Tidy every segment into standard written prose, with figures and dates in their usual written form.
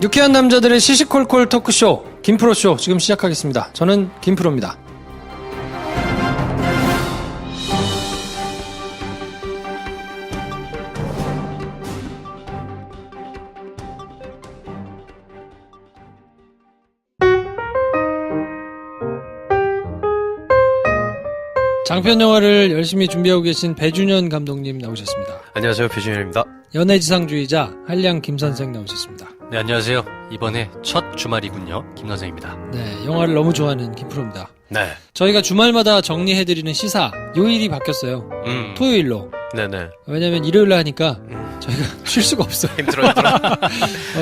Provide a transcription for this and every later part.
유쾌한 남자들의 시시콜콜 토크쇼 김프로쇼 지금 시작하겠습니다. 저는 김프로입니다. 장편 영화를 열심히 준비하고 계신 배준현 감독님 나오셨습니다. 안녕하세요, 배준현입니다. 연애지상주의자 한량 김선생 나오셨습니다. 네, 안녕하세요. 이번에 첫 주말이군요. 김 선생입니다. 네, 영화를 너무 좋아하는 김프로입니다. 네. 저희가 주말마다 정리해드리는 시사 요일이 바뀌었어요. 토요일로. 네네. 왜냐면 일요일로 하니까 저희가 쉴 수가 없어요. 힘들어.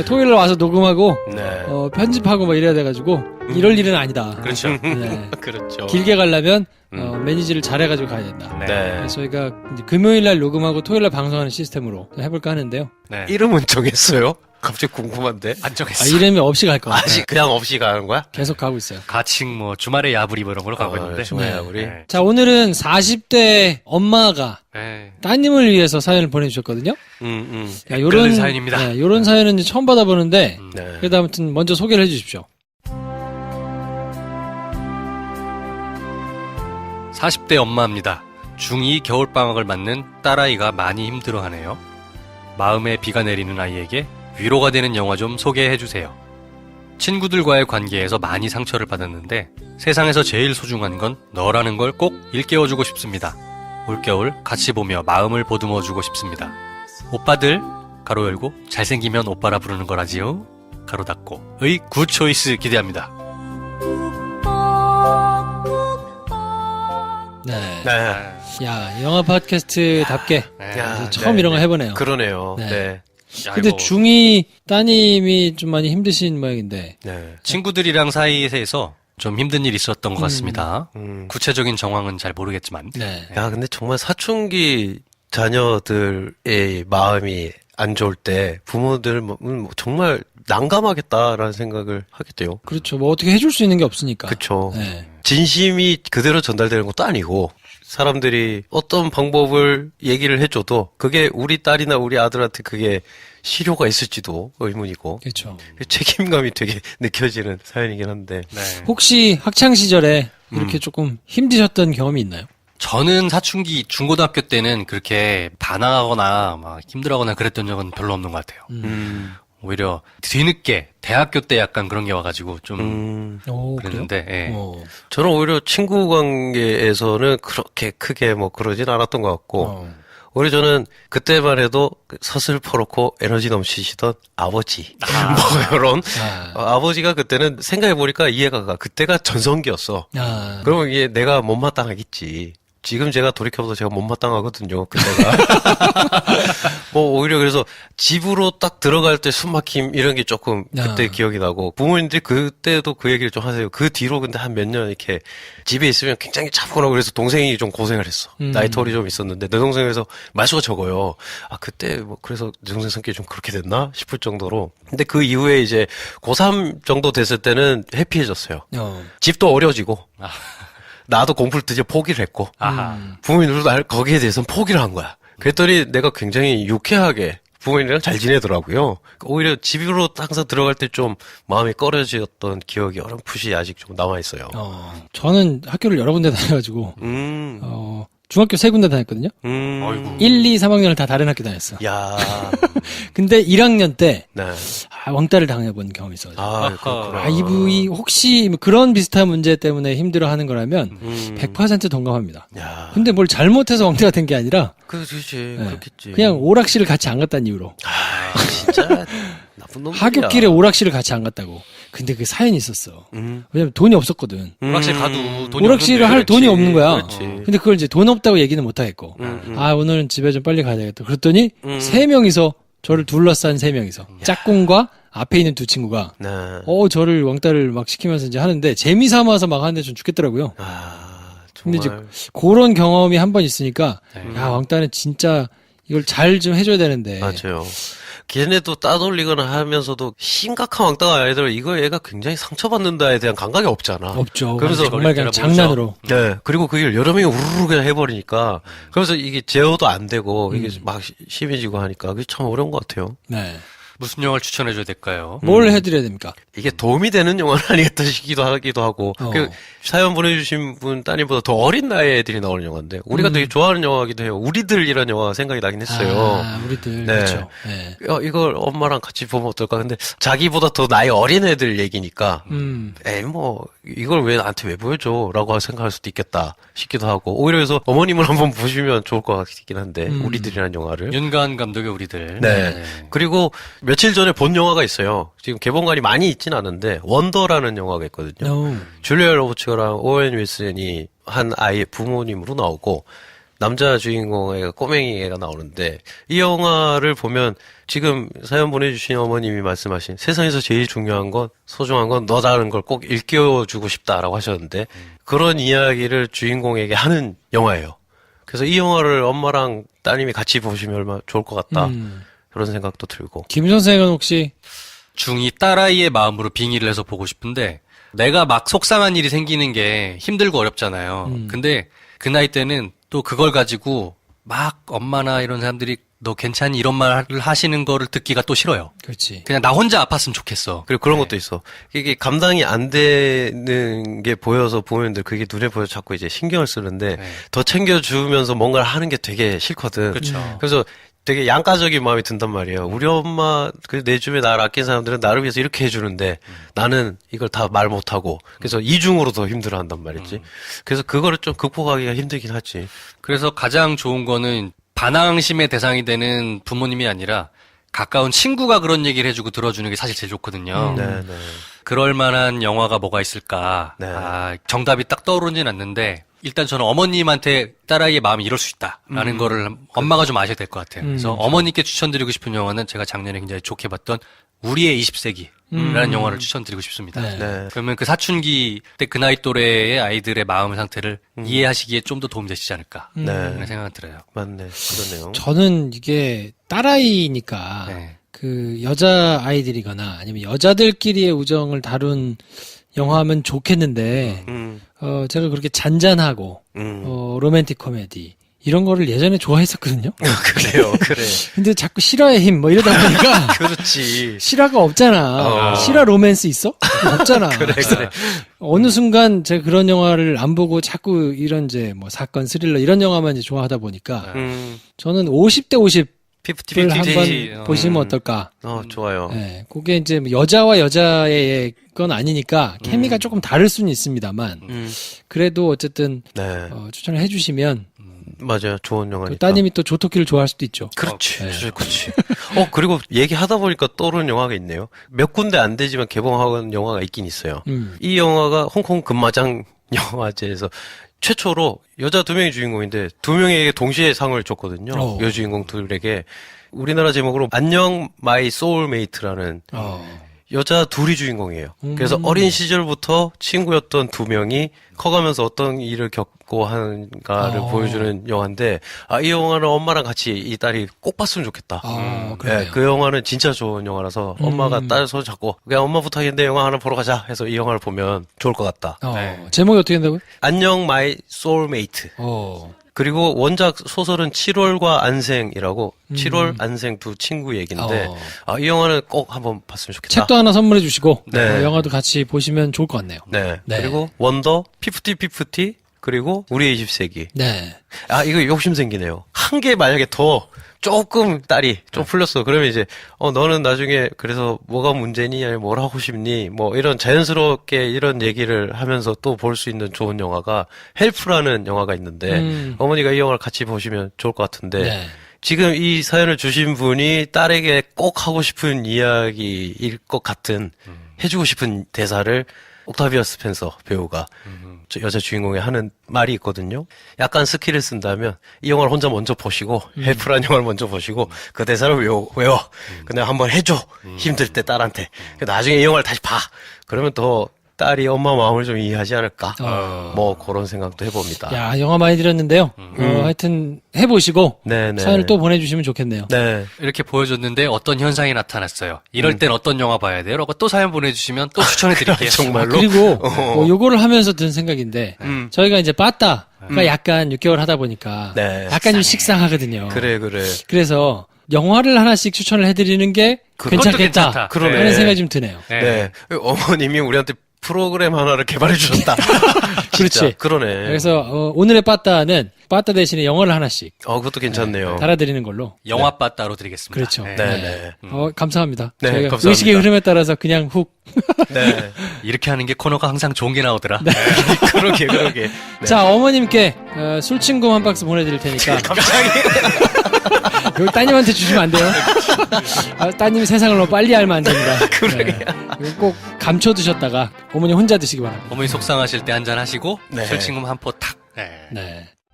토요일로 와서 녹음하고 네. 편집하고 막 이래야 돼가지고 이럴 일은 아니다. 그렇죠. 네. 그렇죠. 길게 가려면 매니지를 잘해가지고 가야 된다. 네. 그래서 저희가 이제 금요일날 녹음하고 토요일날 방송하는 시스템으로 해볼까 하는데요. 네. 이름은 정했어요? 갑자기 궁금한데. 안 정했어. 이름이 없이 갈 것 같아요. 아직 그냥 없이 가는 거야? 계속 가고 있어요. 가칭 뭐 주말에 야부리 뭐 이런 걸로 가고 있는데. 주말에 우리. 네. 자, 오늘은 40대 엄마가 네. 따님을 위해서 사연을 보내주셨거든요. 야, 그런 사연입니다. 네, 요런 사연은 이제 처음 받아보는데, 네. 그래도 아무튼 먼저 소개를 해주십시오. 40대 엄마입니다. 중2 겨울방학을 맞는 딸아이가 많이 힘들어하네요. 마음에 비가 내리는 아이에게 위로가 되는 영화 좀 소개해주세요. 친구들과의 관계에서 많이 상처를 받았는데 세상에서 제일 소중한 건 너라는 걸 꼭 일깨워주고 싶습니다. 올겨울 같이 보며 마음을 보듬어주고 싶습니다. 오빠들 가로 열고 잘생기면 오빠라 부르는 거라지요. 가로 닫고 의 굿초이스 기대합니다. 네. 네. 야, 영화 팟캐스트답게 야, 처음 네, 이런 거 네. 해보네요. 그러네요. 네. 네. 근데 아이고, 중2 따님이 좀 많이 힘드신 모양인데, 네. 친구들이랑 사이에서 좀 힘든 일이 있었던 것 같습니다. 음. 구체적인 정황은 잘 모르겠지만. 네. 야, 근데 정말 사춘기 자녀들의 마음이 안 좋을 때 부모들 정말 난감하겠다라는 생각을 하게 돼요. 그렇죠. 뭐 어떻게 해줄 수 있는 게 없으니까. 그쵸. 네. 진심이 그대로 전달되는 것도 아니고 사람들이 어떤 방법을 얘기를 해줘도 그게 우리 딸이나 우리 아들한테 그게 실효가 있을지도 의문이고 그렇죠. 책임감이 되게 느껴지는 사연이긴 한데 네. 혹시 학창 시절에 이렇게 조금 힘드셨던 경험이 있나요? 저는 사춘기 중고등학교 때는 그렇게 반항하거나 막 힘들어하거나 그랬던 적은 별로 없는 것 같아요. 오히려 뒤늦게 대학교 때 약간 그런 게 와가지고 좀 오, 그랬는데 예. 오. 저는 오히려 친구 관계에서는 그렇게 크게 뭐 그러진 않았던 것 같고 오히려 저는 그때만 해도 서슬퍼렇고 에너지 넘치시던 아버지 뭐 이런 아버지가 그때는 생각해보니까 이해가 가. 그때가 전성기였어. 그러면 이게 내가 못마땅하겠지. 지금 제가 돌이켜봐도 제가 못마땅하거든요, 그때가. 뭐, 오히려 그래서 집으로 딱 들어갈 때 숨막힘 이런 게 조금 그때 기억이 나고, 부모님들이 그때도 그 얘기를 좀 하세요. 그 뒤로 근데 한 몇 년 이렇게 집에 있으면 굉장히 차분하고 그래서 동생이 좀 고생을 했어. 나이 털이 좀 있었는데, 내 동생은 그래서 말수가 적어요. 아, 그때 뭐, 그래서 내 동생 성격이 좀 그렇게 됐나? 싶을 정도로. 근데 그 이후에 이제 고3 정도 됐을 때는 해피해졌어요. 집도 어려지고, 나도 공부를 드디어 포기를 했고 부모님들도 날 거기에 대해서는 포기를 한 거야. 그랬더니 내가 굉장히 유쾌하게 부모님이랑 잘 지내더라고요. 오히려 집으로 항상 들어갈 때 좀 마음이 꺼려졌던 기억이 어렴풋이 아직 좀 남아있어요. 저는 학교를 여러 군데 다녀가지고 중학교 3군데 다녔거든요. 어이구. 1, 2, 3학년을 다 다른 학교 다녔어. 야, 근데 1학년 때 네. 왕따를 당해본 경험이 있어요. 그렇구나. 이분이 혹시 뭐 그런 비슷한 문제 때문에 힘들어하는 거라면 100% 동감합니다. 야, 근데 뭘 잘못해서 왕따가 된 게 아니라 그렇지, 그렇겠지. 그냥 오락실을 같이 안 갔다는 이유로 진짜 나쁜 놈들이야. 하굣길에 오락실을 같이 안 갔다고. 근데 그 사연이 있었어. 왜냐면 돈이 없었거든. 오락실 가도 돈이 오락실을 할 돈이 없는 거야. 그렇지. 근데 그걸 이제 돈 없다고 얘기는 못 하겠고. 아, 오늘은 집에 좀 빨리 가야 되겠다. 그랬더니 3명이서 저를 둘러싼 3명이서 짝꿍과 앞에 있는 2 친구가 네. 저를 왕따를 막 시키면서 이제 하는데 재미삼아서 막 하는데 좀 죽겠더라고요. 근데 정말. 이제 그런 경험이 한 번 있으니까 야, 왕따는 진짜 이걸 잘 좀 해줘야 되는데. 맞아요. 걔네도 따돌리거나 하면서도 심각한 왕따가 아니더라도 이거 얘가 굉장히 상처받는다에 대한 감각이 없잖아. 없죠. 그래서 정말 그냥 장난으로. 네. 그리고 그게 여러 명이 우르르 그냥 해버리니까. 그래서 이게 제어도 안 되고, 이게 막 심해지고 하니까 그게 참 어려운 것 같아요. 네. 무슨 영화를 추천해줘야 될까요? 뭘 해드려야 됩니까? 이게 도움이 되는 영화는 아니겠다 싶기도 하기도 하고 그 사연 보내주신 분 따님보다 더 어린 나이의 애들이 나오는 영화인데 우리가 되게 좋아하는 영화이기도 해요. 우리들이라는 영화가 생각이 나긴 했어요. 우리들. 네. 그렇죠. 네. 이걸 엄마랑 같이 보면 어떨까? 근데 자기보다 더 나이 어린 애들 얘기니까 에이 뭐 이걸 왜 나한테 왜 보여줘? 라고 생각할 수도 있겠다 싶기도 하고 오히려 그래서 어머님을 한번 보시면 좋을 것 같긴 한데 우리들이라는 영화를 윤가은 감독의 우리들. 네. 그리고 며칠 전에 본 영화가 있어요. 지금 개봉관이 많이 있진 않은데 원더라는 영화가 있거든요. 줄리아 로버츠랑 오웬 윌슨이 한 아이의 부모님으로 나오고 남자 주인공의 꼬맹이 애가 나오는데 이 영화를 보면 지금 사연 보내주신 어머님이 말씀하신 세상에서 제일 중요한 건 소중한 건 너다라는 걸 꼭 일깨워주고 싶다라고 하셨는데 그런 이야기를 주인공에게 하는 영화예요. 그래서 이 영화를 엄마랑 따님이 같이 보시면 얼마나 좋을 것 같다. 그런 생각도 들고. 김 선생은 혹시 중2 딸아이의 마음으로 빙의를 해서 보고 싶은데 내가 막 속상한 일이 생기는 게 힘들고 어렵잖아요. 근데 그 나이 때는 또 그걸 가지고 막 엄마나 이런 사람들이 너 괜찮니? 이런 말을 하시는 거를 듣기가 또 싫어요. 그렇지. 그냥 나 혼자 아팠으면 좋겠어. 그리고 그런 것도 있어. 이게 감당이 안 되는 게 보여서 보면들 그게 눈에 보여 자꾸 이제 신경을 쓰는데 더 챙겨주면서 뭔가를 하는 게 되게 싫거든. 그렇죠. 그래서 되게 양가적인 마음이 든단 말이에요. 우리 엄마, 내 주변에 나를 아낀 사람들은 나를 위해서 이렇게 해주는데 나는 이걸 다 말 못하고 그래서 이중으로 더 힘들어 한단 말이지. 그래서 그거를 좀 극복하기가 힘들긴 하지. 그래서 가장 좋은 거는 반항심의 대상이 되는 부모님이 아니라 가까운 친구가 그런 얘기를 해주고 들어주는 게 사실 제일 좋거든요. 네. 그럴 만한 영화가 뭐가 있을까? 네. 정답이 딱 떠오르진 않는데 일단 저는 어머님한테 딸아이의 마음이 이럴 수 있다라는 거를 엄마가 좀 아셔야 될 것 같아요. 그래서 어머니께 추천드리고 싶은 영화는 제가 작년에 굉장히 좋게 봤던 우리의 20세기라는 영화를 추천드리고 싶습니다. 네. 그러면 그 사춘기 때 그 나이 또래의 아이들의 마음 상태를 이해하시기에 좀 더 도움이 되시지 않을까 그런 생각은 들어요. 맞네. 그러네요. 저는 이게 딸아이니까 네. 그 여자 아이들이거나 아니면 여자들끼리의 우정을 다룬 영화하면 좋겠는데 제가 그렇게 잔잔하고 로맨틱 코미디 이런 거를 예전에 좋아했었거든요. 그래요. 그래. 근데 자꾸 실화의 힘 뭐 이러다 보니까 그렇지. 실화가 없잖아. 실화 로맨스 있어? 없잖아. 그래. 어느 순간 제가 그런 영화를 안 보고 자꾸 이런 이제 뭐 사건 스릴러 이런 영화만 이제 좋아하다 보니까 저는 50대 50을 한번 보시면 어떨까? 좋아요. 네, 그게 이제 뭐 여자와 여자의 건 아니니까 케미가 조금 다를 수는 있습니다만 그래도 어쨌든 네. 추천을 해주시면 맞아요. 좋은 또 영화니까. 따님이 또 조토끼를 좋아할 수도 있죠. 그렇지. 네. 그렇지. 그리고 얘기하다 보니까 떠오르는 영화가 있네요. 몇 군데 안 되지만 개봉한 영화가 있긴 있어요. 이 영화가 홍콩 금마장 영화제에서 최초로 여자 2명이 주인공인데 2명에게 동시에 상을 줬거든요. 여주인공 둘에게. 우리나라 제목으로 안녕 마이 소울메이트라는 여자 둘이 주인공이에요. 그래서 어린 시절부터 친구였던 2명이 커가면서 어떤 일을 겪고 하는가를 보여주는 영화인데 이 영화는 엄마랑 같이 이 딸이 꼭 봤으면 좋겠다. 네, 그 영화는 진짜 좋은 영화라서 엄마가 딸 손 잡고 그냥 엄마 부탁인데 영화 하나 보러 가자 해서 이 영화를 보면 좋을 것 같다. 제목이 어떻게 된다고요? 안녕 마이 소울메이트. 그리고 원작 소설은 7월과 안생이라고 7월 안생 두 친구 얘기인데 이 영화는 꼭 한번 봤으면 좋겠다. 책도 하나 선물해 주시고 네. 영화도 같이 보시면 좋을 것 같네요. 네. 네. 그리고 원더, 피프티 그리고 우리의 20세기. 네. 이거 욕심 생기네요. 한 개 만약에 더 조금 딸이 좀 풀렸어. 그러면 이제 너는 나중에 그래서 뭐가 문제니? 아니면 뭘 하고 싶니? 뭐 이런 자연스럽게 이런 얘기를 하면서 또 볼 수 있는 좋은 영화가 헬프라는 영화가 있는데 어머니가 이 영화를 같이 보시면 좋을 것 같은데 네. 지금 이 사연을 주신 분이 딸에게 꼭 하고 싶은 이야기일 것 같은 해주고 싶은 대사를 옥타비아 스펜서 배우가 저 여자 주인공이 하는 말이 있거든요. 약간 스킬을 쓴다면 이 영화를 혼자 먼저 보시고 헬프라는 영화를 먼저 보시고 그 대사를 외워. 그냥 한번 해줘. 힘들 때 딸한테. 나중에 이 영화를 다시 봐. 그러면 더 딸이 엄마 마음을 좀 이해하지 않을까. 뭐 그런 생각도 해봅니다. 야, 영화 많이 들었는데요. 하여튼 해보시고 네네. 사연을 또 보내주시면 좋겠네요. 네. 이렇게 보여줬는데 어떤 현상이 나타났어요. 이럴 땐 어떤 영화 봐야 돼요? 라고 또 사연 보내주시면 또 추천해드릴게요. 정말로? 그리고 뭐 요거를 하면서 든 생각인데 저희가 이제 빠따가 약간 6개월 하다 보니까 네. 약간 좀 식상하거든요. 그래. 그래서 영화를 하나씩 추천을 해드리는 게 괜찮겠다 괜찮다. 그러네. 하는 생각이 좀 드네요. 네. 어머님이 우리한테 프로그램 하나를 개발해 주셨다. 그렇지. 그러네. 그래서 오늘의 빠따는 빠따 대신에 영어를 하나씩 그것도 괜찮네요. 달아드리는 걸로. 영화 빠따로 드리겠습니다. 그렇죠. 네. 감사합니다. 네, 저희가 감사합니다. 의식의 흐름에 따라서 그냥 훅. 네. 이렇게 하는 게 코너가 항상 좋은 게 나오더라. 그러게. 네. 자, 어머님께 술친구 한 박스 보내드릴 테니까. 갑자기. 여기 따님한테 주시면 안 돼요. 따님 세상을 너무 빨리 알면 안 됩니다. 이거 꼭 감춰 두셨다가 어머니 혼자 드시기 바랍니다. 어머니 속상하실 때 한잔 하시고 네. 술친구 한 포 탁.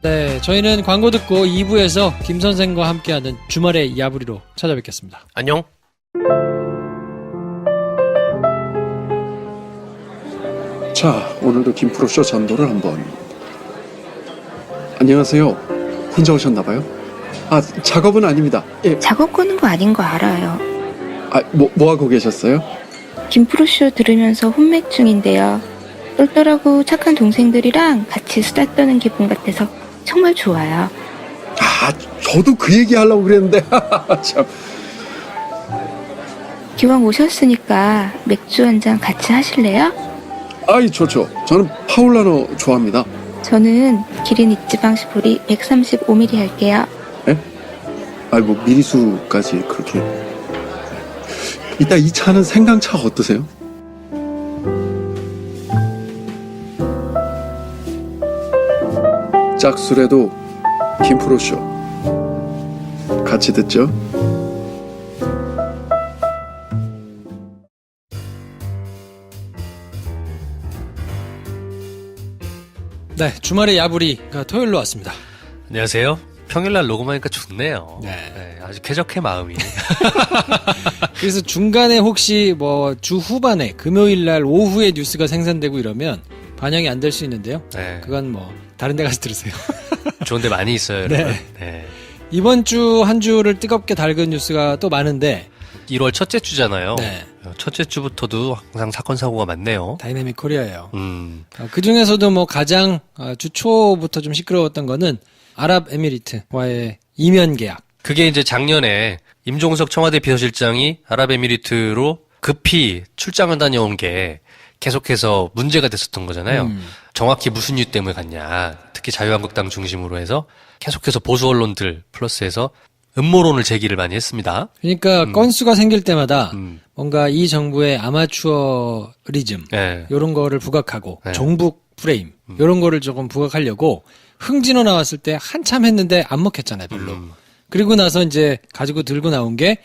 네, 저희는 광고 듣고 2부에서 김 선생과 함께하는 주말의 야부리로 찾아뵙겠습니다. 안녕. 자, 오늘도 김프로쇼 전도를 한번. 안녕하세요. 혼자 오셨나봐요? 아, 작업은 아닙니다. 예, 작업 거는 거 아닌 거 알아요. 아, 뭐 하고 계셨어요? 김프로쇼 들으면서 혼맥 중인데요. 똘똘하고 착한 동생들이랑 같이 수다 떠는 기분 같아서 정말 좋아요. 아, 저도 그 얘기 하려고 그랬는데. 참. 기왕 오셨으니까 맥주 한 잔 같이 하실래요? 아이, 좋죠. 저는 파울라노 좋아합니다. 저는 기린 입지방시보리 135ml 할게요. 아이, 뭐 미리수까지 그렇게. 이따 이 차는 생강차 어떠세요? 짝술에도 김프로쇼 같이 듣죠? 네, 주말의 야부리가 토요일로 왔습니다. 안녕하세요. 평일날 녹음하니까 좋네요. 네. 아주 쾌적해 마음이. 그래서 중간에 혹시 뭐 주 후반에 금요일 날 오후에 뉴스가 생산되고 이러면 반영이 안 될 수 있는데요. 네. 그건 뭐 다른 데 가서 들으세요. 좋은 데 많이 있어요, 여러분. 네. 이번 주 한 주를 뜨겁게 달군 뉴스가 또 많은데 1월 첫째 주잖아요. 네. 첫째 주부터도 항상 사건 사고가 많네요. 다이내믹 코리아예요. 그 중에서도 뭐 가장 주 초부터 좀 시끄러웠던 거는 아랍에미리트와의 이면 계약. 그게 이제 작년에 임종석 청와대 비서실장이 아랍에미리트로 급히 출장을 다녀온 게 계속해서 문제가 됐었던 거잖아요. 정확히 무슨 이유 때문에 갔냐. 특히 자유한국당 중심으로 해서 계속해서 보수 언론들 플러스해서 음모론을 제기를 많이 했습니다. 그러니까 건수가 생길 때마다 뭔가 이 정부의 아마추어리즘 네. 이런 거를 부각하고 네. 종북 프레임 이런 거를 조금 부각하려고 흥진호 나왔을 때 한참 했는데 안 먹혔잖아요, 별로. 그리고 나서 이제 가지고 들고 나온 게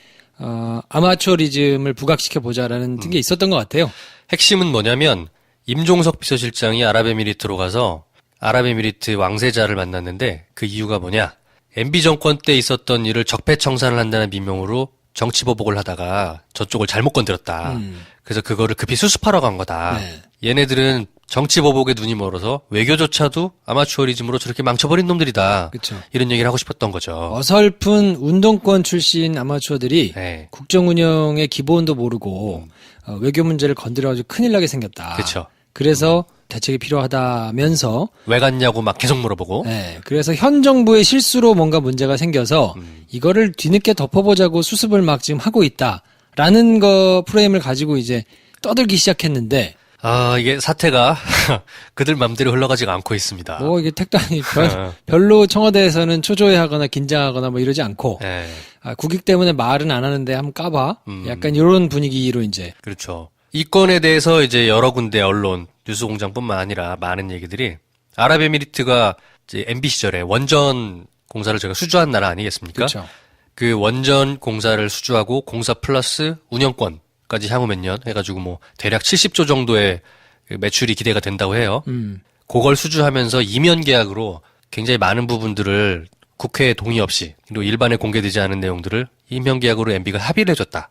아마추어리즘을 부각시켜 보자라는 게 있었던 것 같아요. 핵심은 뭐냐면 임종석 비서실장이 아랍에미리트로 가서 아랍에미리트 왕세자를 만났는데 그 이유가 뭐냐? MB 정권 때 있었던 일을 적폐청산을 한다는 민명으로 정치보복을 하다가 저쪽을 잘못 건드렸다. 그래서 그거를 급히 수습하러 간 거다. 네. 얘네들은 정치보복에 눈이 멀어서 외교조차도 아마추어리즘으로 저렇게 망쳐버린 놈들이다. 그렇죠. 이런 얘기를 하고 싶었던 거죠. 어설픈 운동권 출신 아마추어들이 네. 국정 운영의 기본도 모르고 외교 문제를 건드려가지고 큰일 나게 생겼다. 그렇죠. 그래서 대책이 필요하다면서 왜 갔냐고 막 계속 물어보고. 네, 그래서 현 정부의 실수로 뭔가 문제가 생겨서 이거를 뒤늦게 덮어보자고 수습을 막 지금 하고 있다라는 거 프레임을 가지고 이제 떠들기 시작했는데 이게 사태가 그들 맘대로 흘러가지가 않고 있습니다. 뭐 이게 택단이 별로 청와대에서는 초조해하거나 긴장하거나 뭐 이러지 않고 네. 국익 때문에 말은 안 하는데 한번 까봐 약간 이런 분위기로 이제 그렇죠. 이 건에 대해서 이제 여러 군데 언론, 뉴스공장뿐만 아니라 많은 얘기들이 아랍에미리트가 이제 MB 시절에 원전 공사를 제가 수주한 나라 아니겠습니까? 그렇죠. 그 원전 공사를 수주하고 공사 플러스 운영권까지 향후 몇 년 해가지고 뭐 대략 70조 정도의 그 매출이 기대가 된다고 해요. 그걸 수주하면서 이면 계약으로 굉장히 많은 부분들을 국회의 동의 없이 그리고 일반에 공개되지 않은 내용들을 이면 계약으로 MB가 합의를 해줬다.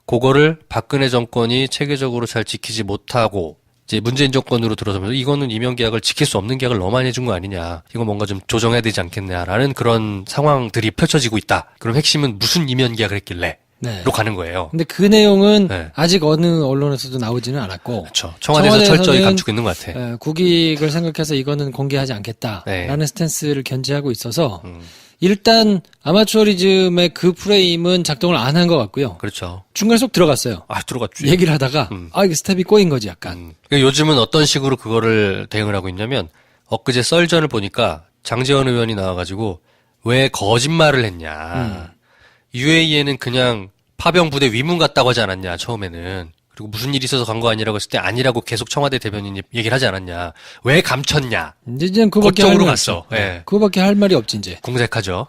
그거를 박근혜 정권이 체계적으로 잘 지키지 못하고 이제 문재인 정권으로 들어서면서 이거는 임용 계약을 지킬 수 없는 계약을 너무 많이 해준 거 아니냐. 이거 뭔가 좀 조정해야 되지 않겠냐라는 그런 상황들이 펼쳐지고 있다. 그럼 핵심은 무슨 임용 계약을 했길래? 네. 로 가는 거예요. 근데 그 내용은 네. 아직 어느 언론에서도 나오지는 않았고. 그렇죠. 청와대에서 철저히 감추고 있는 것 같아. 국익을 생각해서 이거는 공개하지 않겠다라는 네. 스탠스를 견지하고 있어서 일단 아마추어리즘의 그 프레임은 작동을 안 한 것 같고요. 그렇죠. 중간에 쏙 들어갔어요. 아, 들어갔지. 얘기를 하다가 이게 스텝이 꼬인 거지 약간. 그러니까 요즘은 어떤 식으로 그거를 대응을 하고 있냐면 엊그제 썰전을 보니까 장제원 의원이 나와가지고 왜 거짓말을 했냐. UAE에는 그냥 파병 부대 위문 갔다고 하지 않았냐 처음에는. 그리고 무슨 일이 있어서 간 거 아니라고 했을 때 아니라고 계속 청와대 대변인이 얘기를 하지 않았냐. 왜 감췄냐. 이제 그거밖에 할 그쪽으로 말이 갔어. 없어. 예. 그거밖에 할 말이 없지 이제. 궁색하죠.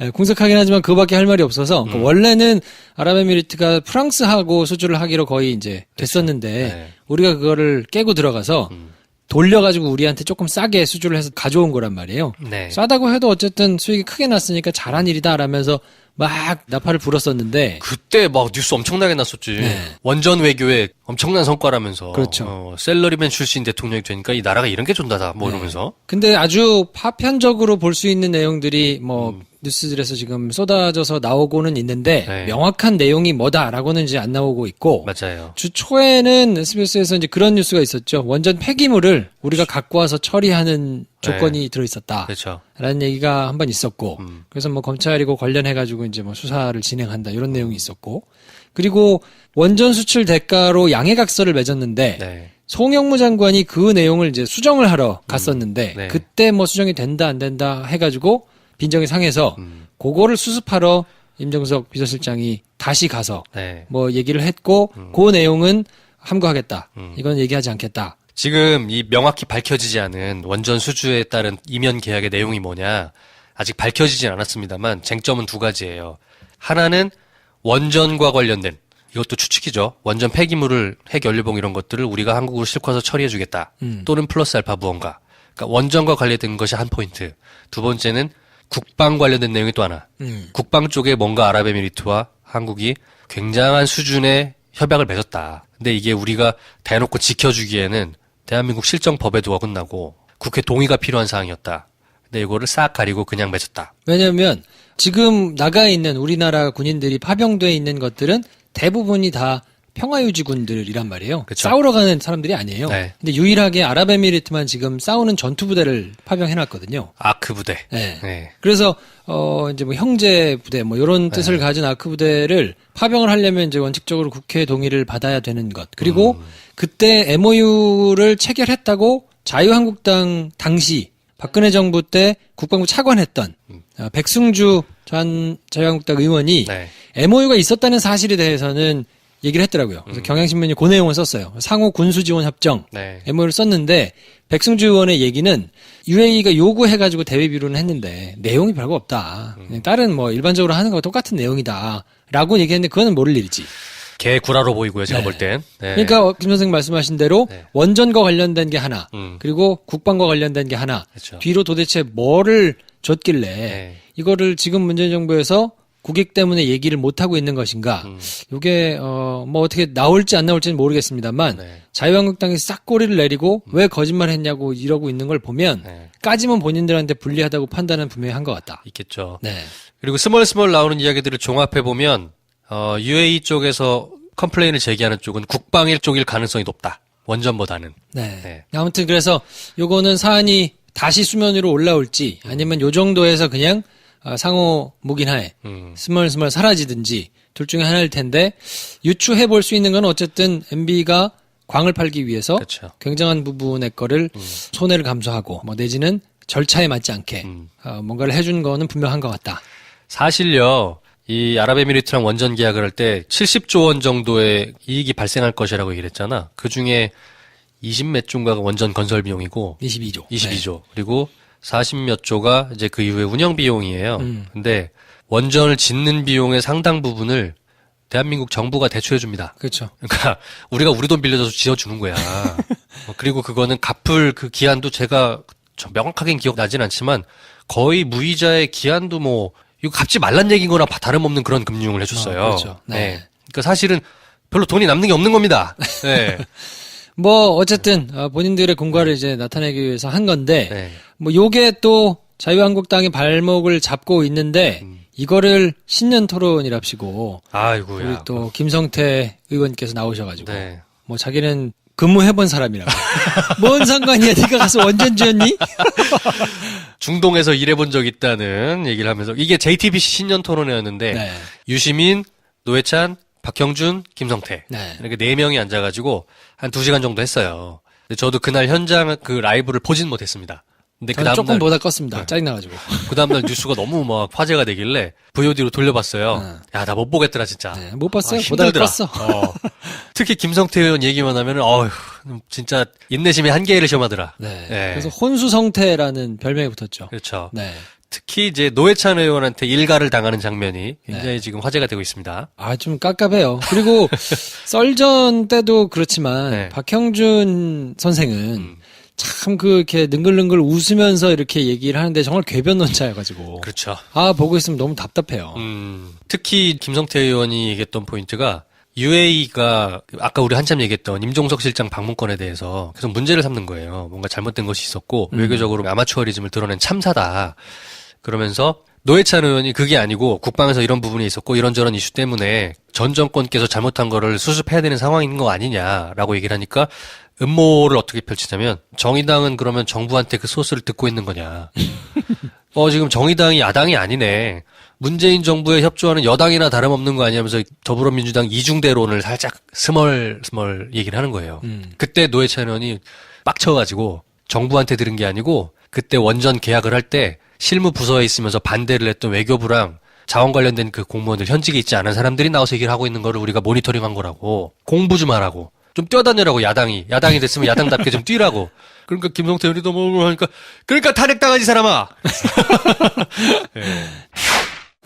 예. 궁색하긴 하지만 그거밖에 할 말이 없어서 그러니까 원래는 아랍에미리트가 프랑스하고 수주를 하기로 거의 이제 됐었는데 네. 우리가 그거를 깨고 들어가서 돌려가지고 우리한테 조금 싸게 수주를 해서 가져온 거란 말이에요. 네. 싸다고 해도 어쨌든 수익이 크게 났으니까 잘한 일이다라면서 막 나팔을 불었었는데 그때 막 뉴스 엄청나게 났었지. 네. 원전 외교에 엄청난 성과라면서. 그렇죠. 샐러리맨 출신 대통령이 되니까 이 나라가 이런 게 좋다다. 뭐 네. 이러면서. 근데 아주 파편적으로 볼 수 있는 내용들이 뭐 뉴스들에서 지금 쏟아져서 나오고는 있는데 네. 명확한 내용이 뭐다라고는 이제 안 나오고 있고 맞아요. 주 초에는 SBS에서 이제 그런 뉴스가 있었죠. 원전 폐기물을 우리가 갖고 와서 처리하는 조건이 들어있었다. 그렇죠. 라는 얘기가 한 번 있었고, 그래서 뭐 검찰이고 관련해가지고 이제 뭐 수사를 진행한다 이런 내용이 있었고, 그리고 원전 수출 대가로 양해각서를 맺었는데, 네. 송영무 장관이 그 내용을 이제 수정을 하러 갔었는데, 네. 그때 뭐 수정이 된다 안 된다 해가지고 빈정이 상해서 그거를 수습하러 임정석 비서실장이 다시 가서 네. 뭐 얘기를 했고, 그 내용은 함구하겠다. 이건 얘기하지 않겠다. 지금 이 명확히 밝혀지지 않은 원전 수주에 따른 이면 계약의 내용이 뭐냐 아직 밝혀지진 않았습니다만 쟁점은 두 가지예요. 하나는 원전과 관련된 이것도 추측이죠. 원전 폐기물을 핵연료봉 이런 것들을 우리가 한국으로 싣고서 처리해주겠다. 또는 플러스 알파 무언가. 그러니까 원전과 관련된 것이 한 포인트. 두 번째는 국방 관련된 내용이 또 하나. 국방 쪽에 뭔가 아랍에미리트와 한국이 굉장한 수준의 협약을 맺었다. 근데 이게 우리가 대놓고 지켜주기에는 대한민국 실정법에도 어긋나고 국회 동의가 필요한 사항이었다. 근데 이거를 싹 가리고 그냥 맺었다. 왜냐면 지금 나가 있는 우리나라 군인들이 파병돼 있는 것들은 대부분이 다 평화유지군들이란 말이에요. 그쵸. 싸우러 가는 사람들이 아니에요. 네. 근데 유일하게 아랍에미리트만 지금 싸우는 전투부대를 파병해놨거든요. 아크 부대. 네. 네. 그래서 이제 뭐 형제 부대 뭐 이런 뜻을 가진 아크 부대를 파병을 하려면 이제 원칙적으로 국회 동의를 받아야 되는 것. 그리고 그때 MOU를 체결했다고 자유한국당 당시 박근혜 정부 때 국방부 차관했던 백승주 전 자유한국당 의원이 네. MOU가 있었다는 사실에 대해서는 얘기를 했더라고요. 그래서 경향신문이 그 내용을 썼어요. 상호 군수지원 협정 네. MOU를 썼는데 백승주 의원의 얘기는 UAE가 요구해가지고 대외 비료는 했는데 내용이 별거 없다. 그냥 다른 뭐 일반적으로 하는 거와 똑같은 내용이다라고 얘기했는데 그거는 모를 일이지. 개 구라로 보이고요. 제가 네. 볼 땐. 네. 그러니까 김 선생 말씀하신 대로 네. 원전과 관련된 게 하나, 그리고 국방과 관련된 게 하나, 그렇죠. 뒤로 도대체 뭐를 줬길래 네. 이거를 지금 문재인 정부에서 국익 때문에 얘기를 못 하고 있는 것인가? 이게 뭐 어떻게 나올지 안 나올지는 모르겠습니다만 네. 자유한국당이 싹 꼬리를 내리고 왜 거짓말했냐고 이러고 있는 걸 보면 네. 까지면 본인들한테 불리하다고 판단은 분명히 한 것 같다. 있겠죠. 네, 그리고 스멀스멀 나오는 이야기들을 종합해 보면 UAE 쪽에서 컴플레인을 제기하는 쪽은 국방일 쪽일 가능성이 높다. 원전보다는. 네. 네. 아무튼 그래서 요거는 사안이 다시 수면 위로 올라올지 아니면 요 정도에서 그냥 상호 묵인하에 스멀스멀 사라지든지 둘 중에 하나일 텐데 유추해 볼 수 있는 건 어쨌든 MB가 광을 팔기 위해서 그렇죠. 굉장한 부분의 거를 손해를 감수하고 뭐 내지는 절차에 맞지 않게 뭔가를 해준 거는 분명한 것 같다. 사실요. 이 아랍에미리트랑 원전 계약을 할 때 70조 원 정도의 이익이 발생할 것이라고 얘기를 했잖아. 그중에 20몇 조가 원전 건설 비용이고 22조. 22조. 그리고 40몇 조가 이제 그 이후에 운영 비용이에요. 근데 원전을 짓는 비용의 상당 부분을 대한민국 정부가 대출해 줍니다. 그렇죠. 그러니까 우리가 우리 돈 빌려줘서 지어주는 거야. 그리고 그거는 갚을 그 기한도 제가 명확하게 기억나진 않지만 거의 무이자의 기한도 뭐 이거 갚지 말란 얘기인 거나 다름없는 그런 금융을 해줬어요. 그렇죠. 네. 그러니까 사실은 별로 돈이 남는 게 없는 겁니다. 네. 뭐 어쨌든 본인들의 공과를 이제 나타내기 위해서 한 건데 네. 뭐 요게 또 자유한국당의 발목을 잡고 있는데 이거를 신년 토론이랍시고 아이고야. 우리 또 김성태 의원께서 나오셔가지고 네. 뭐 자기는 근무해본 사람이라고 뭔 상관이야 네가 가서 원전지였니? 중동에서 일해본 적 있다는 얘기를 하면서 이게 JTBC 신년 토론회였는데 네. 유시민, 노회찬, 박형준, 김성태 네. 이렇게 4명이 앉아가지고 한 2시간 정도 했어요. 근데 저도 그날 현장 그 라이브를 보진 못했습니다. 근데 그 저는 조금 다음날 보다 껐습니다. 짜증나가지고. 그 다음날 뉴스가 너무 막 화제가 되길래 VOD로 돌려봤어요. 야, 나 못 보겠더라 진짜. 네, 못 봤어요. 아, 보다가 힘들더라. 껐어. 특히 김성태 의원 얘기만 하면은 어휴, 진짜 인내심의 한계를 시험하더라. 네. 네. 그래서 혼수성태라는 별명이 붙었죠. 그렇죠. 네. 특히 이제 노회찬 의원한테 일가를 당하는 장면이 굉장히 네. 지금 화제가 되고 있습니다. 아, 좀 깝깝해요. 그리고 썰전 때도 그렇지만 네. 박형준 선생은 참 이렇게 능글능글 웃으면서 이렇게 얘기를 하는데 정말 궤변론자여가지고. 그렇죠. 아, 보고 있으면 너무 답답해요. 특히 김성태 의원이 얘기했던 포인트가 UAE가 아까 우리 한참 얘기했던 임종석 실장 방문권에 대해서 계속 문제를 삼는 거예요. 뭔가 잘못된 것이 있었고 외교적으로 아마추어리즘을 드러낸 참사다. 그러면서 노회찬 의원이 그게 아니고 국방에서 이런 부분이 있었고 이런저런 이슈 때문에 전 정권께서 잘못한 거를 수습해야 되는 상황인 거 아니냐라고 얘기를 하니까 음모를 어떻게 펼치냐면 정의당은 그러면 정부한테 그 소스를 듣고 있는 거냐. 지금 정의당이 야당이 아니네. 문재인 정부에 협조하는 여당이나 다름없는 거 아니냐면서 더불어민주당 이중대론을 살짝 스멀스멀 얘기를 하는 거예요. 그때 노회찬 의원이 빡쳐가지고 정부한테 들은 게 아니고 그때 원전 계약을 할 때 실무 부서에 있으면서 반대를 했던 외교부랑 자원 관련된 그 공무원들 현직에 있지 않은 사람들이 나와서 얘기를 하고 있는 거를 우리가 모니터링한 거라고. 공부 좀 하라고. 좀 뛰어다니라고 야당이 됐으면 야당답게 좀 뛰라고. 그러니까 김성태 의원이 너무 하니까 그러니까 탄핵당하지 사람아. 네.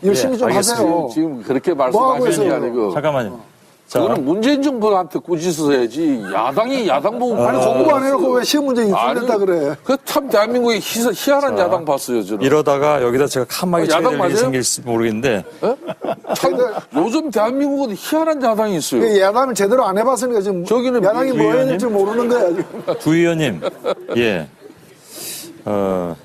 열심히 좀 하세요. 지금 그렇게 뭐 하고 말씀하시는 게 있어요? 아니고. 잠깐만요. 자, 그거는 문재인 정부한테 꾸짖어야지. 야당이 야당 보고 아니 공부 안 해놓고 왜 시험 문제 인수했다 그래? 그 참 대한민국의 희한한 야당 봤어요, 저는. 이러다가 여기다 제가 칸막이 쳐야 야당 될 일이 맞아요? 생길지 모르겠는데 참 요즘 대한민국은 희한한 야당이 있어요. 그 야당을 제대로 안 해봤으니까 지금 저기는 야당이 뭐 했는지 모르는 거야 지금. 구의원님, 예,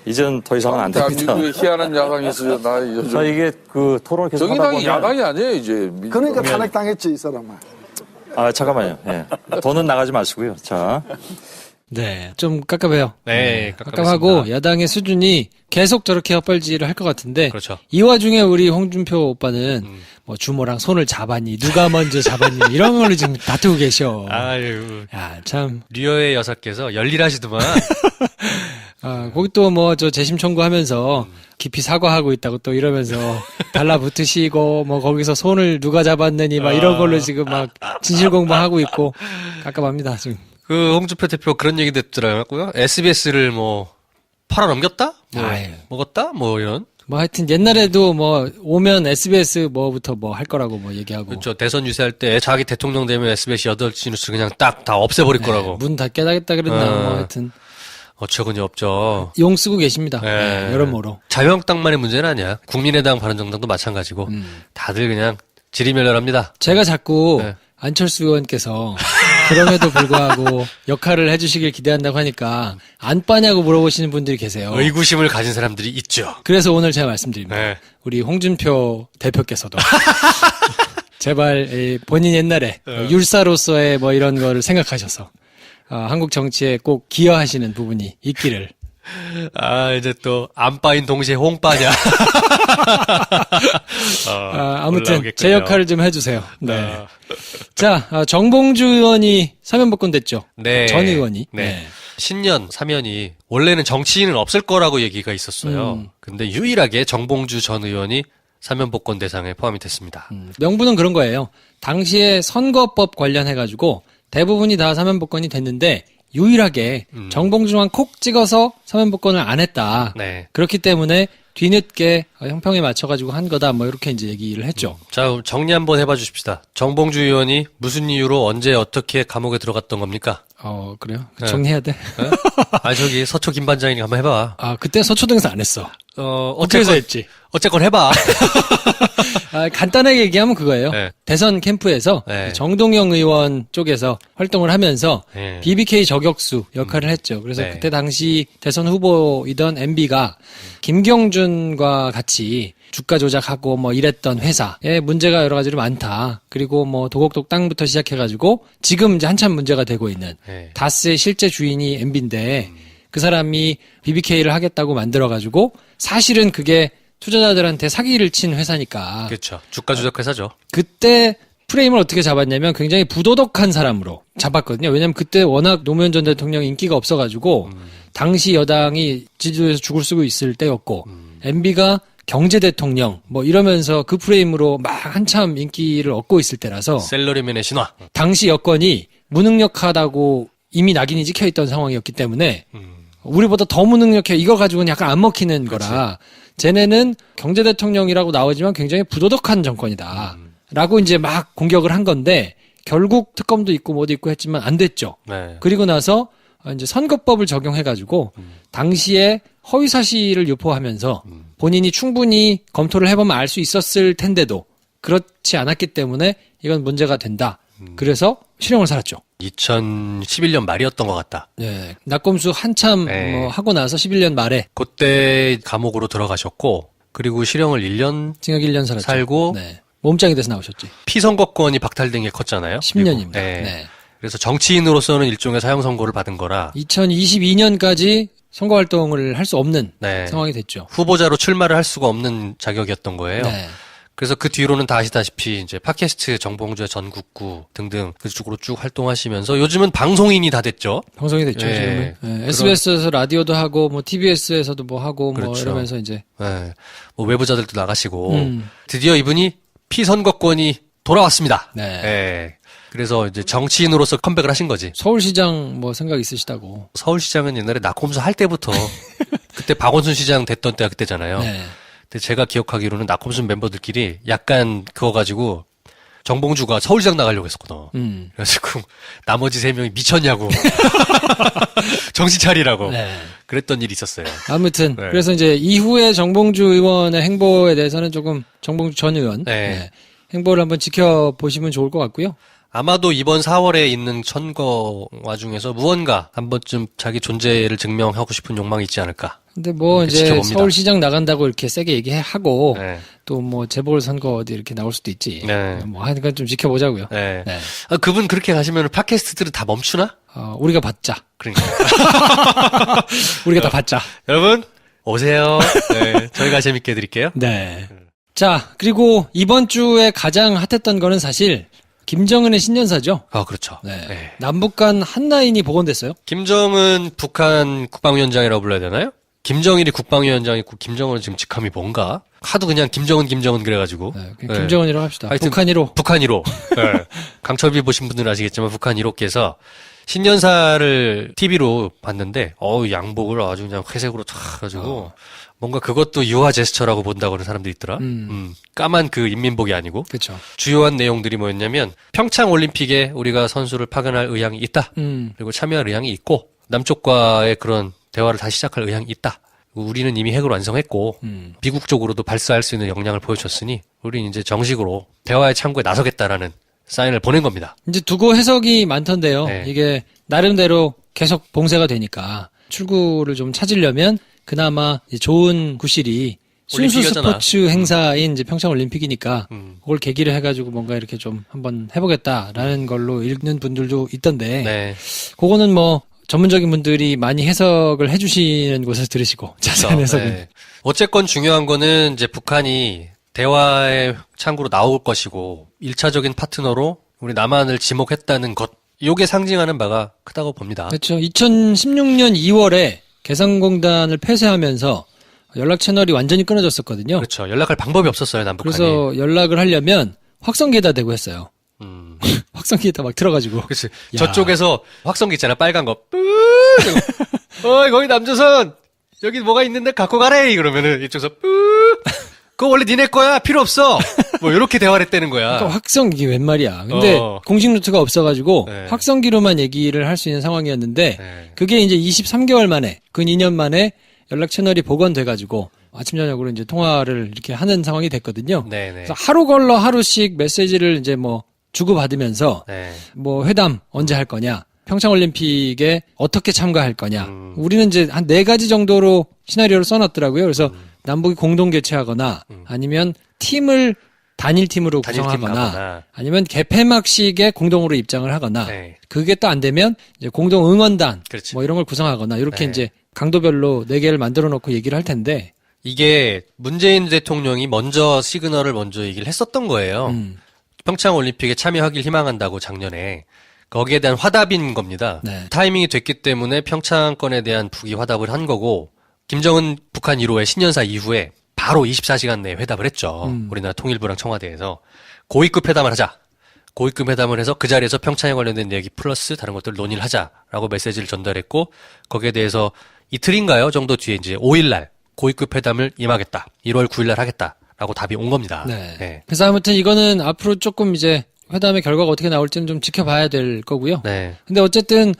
이젠 더 이상은 안 됩니다. 대한민국에 희한한 야당이 있어요. 나 자, 요즘. 이게 그 토론을 계속 하다 정의당이 보면 야당이 아니에요, 이제. 그러니까 탄핵 당했지 이 사람아. 잠깐만요. 예. 더는 나가지 마시고요. 자, 네. 좀 깝깝해요. 네, 깝깝하고 깝깝했습니다. 야당의 수준이 계속 저렇게 헛발질을 할 것 같은데 그렇죠. 이 와중에 우리 홍준표 오빠는 뭐 주모랑 손을 잡았니 누가 먼저 잡았니 이런 걸로 지금 다투고 계셔. 아유, 야, 참. 리어의 여사께서 열일하시더만. 거기 또 뭐 저 재심 청구하면서 깊이 사과하고 있다고 또 이러면서 달라붙으시고 뭐 거기서 손을 누가 잡았느니 막 이런 걸로 지금 막 진실 공방하고 있고 깝깝합니다 지금. 그 홍준표 대표 그런 얘기도 했더라고요. SBS를 뭐 팔아 넘겼다? 뭐 아유. 먹었다? 뭐 이런. 뭐 하여튼 옛날에도 뭐 오면 SBS 뭐부터 뭐 할 거라고 뭐 얘기하고. 그렇죠. 대선 유세할 때 자기 대통령 되면 SBS 8시 뉴스 그냥 딱 다 없애버릴 거라고. 문 다 깨닫겠다 그랬나 뭐 하여튼 어처구니 없죠. 용 쓰고 계십니다. 네. 네, 여러모로. 자유한국당만의 문제는 아니야. 국민의당 바른정당도 마찬가지고 다들 그냥 지리멸렬합니다. 제가 자꾸 네. 안철수 의원께서 그럼에도 불구하고 역할을 해주시길 기대한다고 하니까 안 빠냐고 물어보시는 분들이 계세요. 의구심을 가진 사람들이 있죠. 그래서 오늘 제가 말씀드립니다. 네. 우리 홍준표 대표께서도 제발 본인 옛날에 율사로서의 뭐 이런 거를 생각하셔서 한국 정치에 꼭 기여하시는 부분이 있기를. 이제 또 안빠인 동시에 홍빠냐. 아무튼 올라오겠군요. 제 역할을 좀 해주세요. 네. 자, 정봉주 의원이 사면복권 됐죠. 네. 전 의원이. 네. 신년 사면이 원래는 정치인은 없을 거라고 얘기가 있었어요. 근데 유일하게 정봉주 전 의원이 사면복권 대상에 포함이 됐습니다. 명분은 그런 거예요. 당시에 선거법 관련해가지고 대부분이 다 사면복권이 됐는데 유일하게 정봉주만 콕 찍어서 사면복권을 안 했다. 네. 그렇기 때문에 뒤늦게 형평에 맞춰가지고 한 거다. 뭐 이렇게 이제 얘기를 했죠. 자, 정리 한번 해봐 주십시다. 정봉주 의원이 무슨 이유로 언제 어떻게 감옥에 들어갔던 겁니까? 그래요? 네. 정리해야 돼? 저기 서초 김반장이 한번 해봐. 그때 서초동에서 안 했어. 어떻게 해서 했지? 어쨌건 해봐. 간단하게 얘기하면 그거예요. 네. 대선 캠프에서 네. 정동영 의원 쪽에서 활동을 하면서 네. BBK 저격수 역할을 했죠. 그래서 네. 그때 당시 대선 후보이던 MB가 김경준과 같이 주가 조작하고 뭐 이랬던 회사에 문제가 여러 가지로 많다. 그리고 뭐 도곡동 땅부터 시작해가지고 지금 이제 한참 문제가 되고 있는 네. 다스의 실제 주인이 MB인데 그 사람이 BBK를 하겠다고 만들어가지고 사실은 그게 투자자들한테 사기를 친 회사니까 그렇죠. 주가 조작 회사죠. 그때 프레임을 어떻게 잡았냐면 굉장히 부도덕한 사람으로 잡았거든요. 왜냐면 그때 워낙 노무현 전 대통령 인기가 없어가지고 당시 여당이 지지도에서 죽을 쓰고 있을 때였고 MB가 경제 대통령 뭐 이러면서 그 프레임으로 막 한참 인기를 얻고 있을 때라서 셀러리맨의 신화. 당시 여건이 무능력하다고 이미 낙인이 찍혀있던 상황이었기 때문에 우리보다 더 무능력해 이거 가지고는 약간 안 먹히는 거라 쟤네는 경제 대통령이라고 나오지만 굉장히 부도덕한 정권이다 라고 이제 막 공격을 한 건데 결국 특검도 있고 뭐도 있고 했지만 안 됐죠. 네. 그리고 나서 이제 선거법을 적용해가지고 당시에 허위 사실을 유포하면서 본인이 충분히 검토를 해보면 알 수 있었을 텐데도 그렇지 않았기 때문에 이건 문제가 된다. 그래서 실형을 살았죠. 2011년 말이었던 것 같다. 네, 낙검수 한참 네. 뭐 하고 나서 11년 말에 그때 감옥으로 들어가셨고 그리고 실형을 1년 징역 1년 살았죠. 살고 네. 몸짱이 돼서 나오셨지. 피선거권이 박탈된 게 컸잖아요. 10년입니다. 네. 네. 그래서 정치인으로서는 일종의 사형 선고를 받은 거라 2022년까지 선거 활동을 할 수 없는 네. 상황이 됐죠. 후보자로 출마를 할 수가 없는 자격이었던 거예요. 네. 그래서 그 뒤로는 다 아시다시피 이제 팟캐스트 정봉주의 전국구 등등 그쪽으로 쭉 활동하시면서 요즘은 방송인이 다 됐죠. 방송이 됐죠. 네. 지금은. 네. SBS에서 라디오도 하고 뭐 TBS에서도 뭐 하고 뭐 그렇죠. 이러면서 이제 네. 뭐 외부자들도 나가시고 드디어 이분이 피선거권이 돌아왔습니다. 네. 네. 그래서 이제 정치인으로서 컴백을 하신 거지. 서울시장 뭐 생각 있으시다고. 서울시장은 옛날에 낙홈수 할 때부터 그때 박원순 시장 됐던 때가 그때잖아요. 네. 근데 제가 기억하기로는 낙홈수 멤버들끼리 약간 그거 가지고 정봉주가 서울시장 나가려고 했었거든. 그래가지고 나머지 3명이 미쳤냐고 정신 차리라고 네. 그랬던 일이 있었어요. 아무튼 네. 그래서 이제 이후에 정봉주 의원의 행보에 대해서는 조금 정봉주 전 의원 네. 행보를 한번 지켜보시면 좋을 것 같고요. 아마도 이번 4월에 있는 선거 와중에서 무언가 한 번쯤 자기 존재를 증명하고 싶은 욕망이 있지 않을까. 근데 뭐 이렇게 이제 지켜봅니다. 서울시장 나간다고 이렇게 세게 얘기하고 네. 또 뭐 재보궐선거 어디 이렇게 나올 수도 있지. 네. 뭐 하니까 좀 지켜보자고요. 네. 네. 아, 그분 그렇게 가시면 팟캐스트들은 다 멈추나? 우리가 받자. 그러니까. 우리가 다 받자. 여러분, 오세요. 네. 저희가 재밌게 해드릴게요. 네. 자, 그리고 이번 주에 가장 핫했던 거는 사실 김정은의 신년사죠. 아, 그렇죠. 네. 네. 남북 간 한라인이 복원됐어요. 김정은 북한 국방위원장이라고 불러야 되나요? 김정일이 국방위원장이 있고 김정은은 지금 직함이 뭔가? 하도 그냥 김정은 그래가지고. 네, 네. 김정은이라고 합시다. 하여튼 북한 1호. 북한 1호. 네. 강철비 보신 분들은 아시겠지만 북한 1호께서 신년사를 TV로 봤는데 양복을 아주 그냥 회색으로 탁 해가지고 뭔가 그것도 유화 제스처라고 본다고 하는 사람들이 있더라. 까만 그 인민복이 아니고. 그렇죠. 주요한 내용들이 뭐였냐면 평창 올림픽에 우리가 선수를 파견할 의향이 있다. 그리고 참여할 의향이 있고 남쪽과의 그런 대화를 다시 시작할 의향이 있다. 우리는 이미 핵을 완성했고 미국 쪽으로도 발사할 수 있는 역량을 보여줬으니 우리는 이제 정식으로 대화의 창구에 나서겠다라는 사인을 보낸 겁니다. 이제 두고 해석이 많던데요. 네. 이게 나름대로 계속 봉쇄가 되니까 출구를 좀 찾으려면 그나마 이제 좋은 구실이 순수 올림픽이었잖아. 스포츠 행사인 이제 평창 올림픽이니까 음. 그걸 계기를 해가지고 뭔가 이렇게 좀 한번 해보겠다라는 걸로 읽는 분들도 있던데 네. 그거는 뭐 전문적인 분들이 많이 해석을 해주시는 곳에서 들으시고 자세한 해석은 네. 어쨌건 중요한 거는 이제 북한이 대화의 창구로 나올 것이고 1차적인 파트너로 우리 남한을 지목했다는 것. 요게 상징하는 바가 크다고 봅니다. 그렇죠. 2016년 2월에 개성공단을 폐쇄하면서 연락 채널이 완전히 끊어졌었거든요. 그렇죠. 연락할 방법이 없었어요, 남북한이. 그래서 연락을 하려면 확성기에다 대고 했어요. 음. 확성기에다 막 들어가지고. 그렇지. 야. 저쪽에서 확성기 있잖아, 빨간 거. 어이, 거기 남조선! 여기 뭐가 있는데 갖고 가래! 그러면은 이쪽에서 그거 원래 니네 거야! 필요 없어! 뭐, 이렇게 대화를 했다는 거야. 그러니까 확성기 웬 말이야. 근데 공식 루트가 없어가지고 네. 확성기로만 얘기를 할 수 있는 상황이었는데 네. 그게 이제 23개월 만에, 근 2년 만에 연락 채널이 복원돼가지고 아침 저녁으로 이제 통화를 이렇게 하는 상황이 됐거든요. 네네. 그래서 하루 걸러 하루씩 메시지를 이제 뭐 주고받으면서 네. 뭐 회담 언제 할 거냐, 평창올림픽에 어떻게 참가할 거냐. 우리는 이제 한 4가지 정도로 시나리오를 써놨더라고요. 그래서 남북이 공동 개최하거나 아니면 팀을 단일 팀으로 단일 팀 구성하거나 가거나. 아니면 개폐막식에 공동으로 입장을 하거나 네. 그게 또 안 되면 이제 공동 응원단 그렇지. 뭐 이런 걸 구성하거나 이렇게 네. 이제 강도별로 4개를 만들어 놓고 얘기를 할 텐데 이게 문재인 대통령이 먼저 시그널을 먼저 얘기를 했었던 거예요. 평창 올림픽에 참여하길 희망한다고 작년에 거기에 대한 화답인 겁니다. 네. 타이밍이 됐기 때문에 평창권에 대한 북이 화답을 한 거고 김정은 북한 1호의 신년사 이후에 바로 24시간 내에 회답을 했죠. 우리나라 통일부랑 청와대에서 고위급 회담을 하자. 고위급 회담을 해서 그 자리에서 평창에 관련된 얘기 플러스 다른 것들을 논의를 하자라고 메시지를 전달했고 거기에 대해서 이틀인가요 정도 뒤에 이제 5일날 고위급 회담을 임하겠다. 1월 9일날 하겠다라고 답이 온 겁니다. 네. 네. 그래서 아무튼 이거는 앞으로 조금 이제 회담의 결과가 어떻게 나올지는 좀 지켜봐야 될 거고요. 네. 근데 어쨌든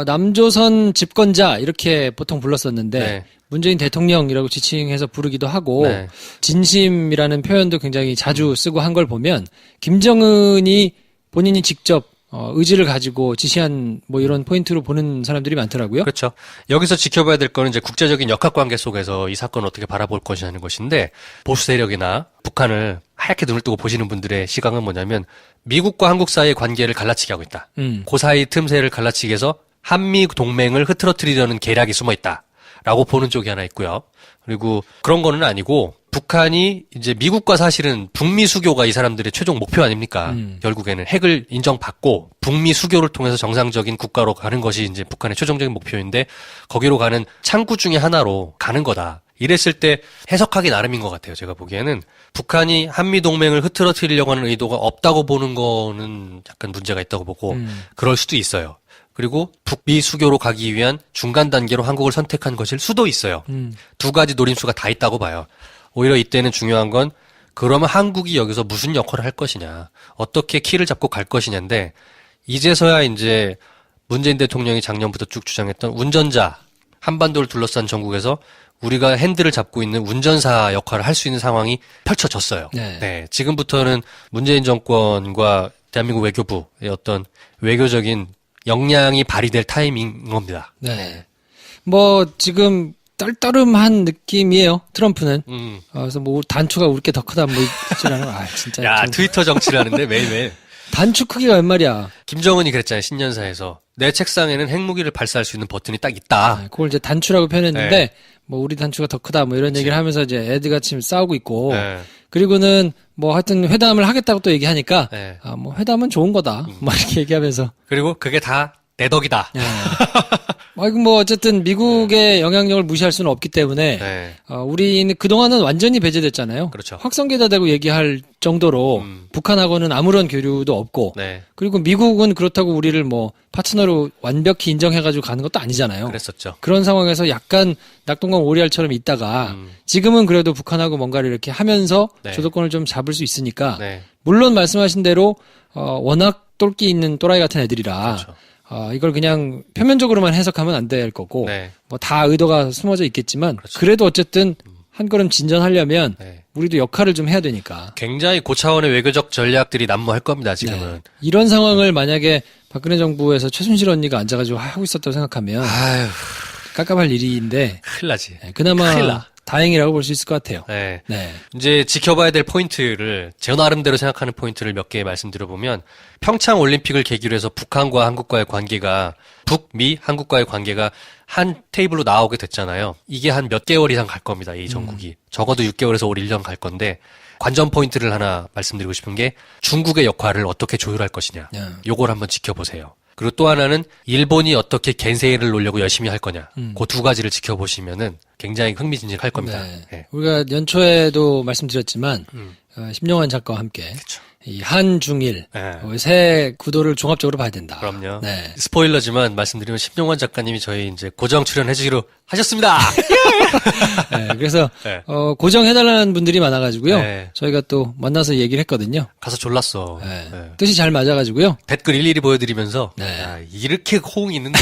남조선 집권자 이렇게 보통 불렀었는데 네. 문재인 대통령이라고 지칭해서 부르기도 하고 네. 진심이라는 표현도 굉장히 자주 쓰고 한 걸 보면 김정은이 본인이 직접 의지를 가지고 지시한 뭐 이런 포인트로 보는 사람들이 많더라고요. 그렇죠. 여기서 지켜봐야 될 거는 이제 국제적인 역학관계 속에서 이 사건을 어떻게 바라볼 것이냐는 것인데 보수 세력이나 북한을 하얗게 눈을 뜨고 보시는 분들의 시각은 뭐냐면 미국과 한국 사이의 관계를 갈라치게 하고 있다. 그 사이 틈새를 갈라치기 위해서 한미 동맹을 흐트러뜨리려는 계략이 숨어 있다. 라고 보는 쪽이 하나 있고요. 그리고 그런 거는 아니고 북한이 이제 미국과 사실은 북미 수교가 이 사람들의 최종 목표 아닙니까? 결국에는 핵을 인정받고 북미 수교를 통해서 정상적인 국가로 가는 것이 이제 북한의 최종적인 목표인데 거기로 가는 창구 중에 하나로 가는 거다. 이랬을 때 해석하기 나름인 것 같아요. 제가 보기에는 북한이 한미 동맹을 흐트러뜨리려고 하는 의도가 없다고 보는 거는 약간 문제가 있다고 보고 그럴 수도 있어요. 그리고 북미 수교로 가기 위한 중간 단계로 한국을 선택한 것일 수도 있어요. 두 가지 노림수가 다 있다고 봐요. 오히려 이때는 중요한 건 그러면 한국이 여기서 무슨 역할을 할 것이냐, 어떻게 키를 잡고 갈 것이냐인데 이제서야 이제 문재인 대통령이 작년부터 쭉 주장했던 운전자, 한반도를 둘러싼 전국에서 우리가 핸들을 잡고 있는 운전사 역할을 할 수 있는 상황이 펼쳐졌어요. 네. 네, 지금부터는 문재인 정권과 대한민국 외교부의 어떤 외교적인 역량이 발휘될 타이밍인 겁니다. 네. 뭐 지금 떨떠름한 느낌이에요. 트럼프는. 그래서 뭐 단추가 우리 게 더 크다 뭐 있잖아요. 아 진짜. 야, 트위터 정치를 하는데 매일매일. 단추 크기가 웬 말이야. 김정은이 그랬잖아요. 신년사에서. 내 책상에는 핵무기를 발사할 수 있는 버튼이 딱 있다. 그걸 이제 단추라고 표현했는데 네. 뭐 우리 단추가 더 크다 뭐 이런 얘기를 하면서 이제 애들같이 싸우고 있고 네. 그리고는 뭐 하여튼 회담을 하겠다고 또 얘기하니까 네. 뭐 회담은 좋은 거다 막 이렇게 얘기하면서 그리고 그게 다 내 덕이다. 뭐 어쨌든 미국의 영향력을 무시할 수는 없기 때문에 네. 우리는 그동안은 완전히 배제됐잖아요. 그렇죠. 확성기다 대고 얘기할 정도로 북한하고는 아무런 교류도 없고 네. 그리고 미국은 그렇다고 우리를 뭐 파트너로 완벽히 인정해가지고 가는 것도 아니잖아요. 그랬었죠. 그런 상황에서 약간 낙동강 오리알처럼 있다가 지금은 그래도 북한하고 뭔가를 이렇게 하면서 네. 주도권을 좀 잡을 수 있으니까 네. 물론 말씀하신 대로 워낙 똘끼 있는 또라이 같은 애들이라 그렇죠. 이걸 그냥 표면적으로만 해석하면 안 될 거고 네. 뭐 다 의도가 숨어져 있겠지만 그렇죠. 그래도 어쨌든 한 걸음 진전하려면 네. 우리도 역할을 좀 해야 되니까 굉장히 고차원의 외교적 전략들이 난무할 겁니다, 지금은. 네. 이런 상황을 만약에 박근혜 정부에서 최순실 언니가 앉아가지고 하고 있었다고 생각하면 아휴, 깝깝할 일인데 큰일 나지. 그나마 큰일 나. 다행이라고 볼 수 있을 것 같아요. 네. 네. 이제 지켜봐야 될 포인트를 제 나름대로 생각하는 포인트를 몇 개 말씀드려보면 평창 올림픽을 계기로 해서 북한과 한국과의 관계가 북미 한국과의 관계가 한 테이블로 나오게 됐잖아요. 이게 한 몇 개월 이상 갈 겁니다. 이 전국이. 적어도 6개월에서 올 1년 갈 건데 관전 포인트를 하나 말씀드리고 싶은 게 중국의 역할을 어떻게 조율할 것이냐. 요걸 한번 지켜보세요. 그리고 또 하나는 일본이 어떻게 겐세이를 놓으려고 열심히 할 거냐. 그 두 가지를 지켜보시면은 굉장히 흥미진진할 겁니다. 네. 네. 우리가 연초에도 말씀드렸지만 심영환 작가와 함께 그쵸. 이 한중일 네. 새 구도를 종합적으로 봐야 된다. 그럼요. 네. 스포일러지만 말씀드리면 심용환 작가님이 저희 이제 고정 출연해주기로 하셨습니다. 네, 그래서 네. 고정해달라는 분들이 많아가지고요. 네. 저희가 또 만나서 얘기를 했거든요. 가서 졸랐어. 네. 네. 뜻이 잘 맞아가지고요. 댓글 일일이 보여드리면서 네. 야, 이렇게 호응이 있는데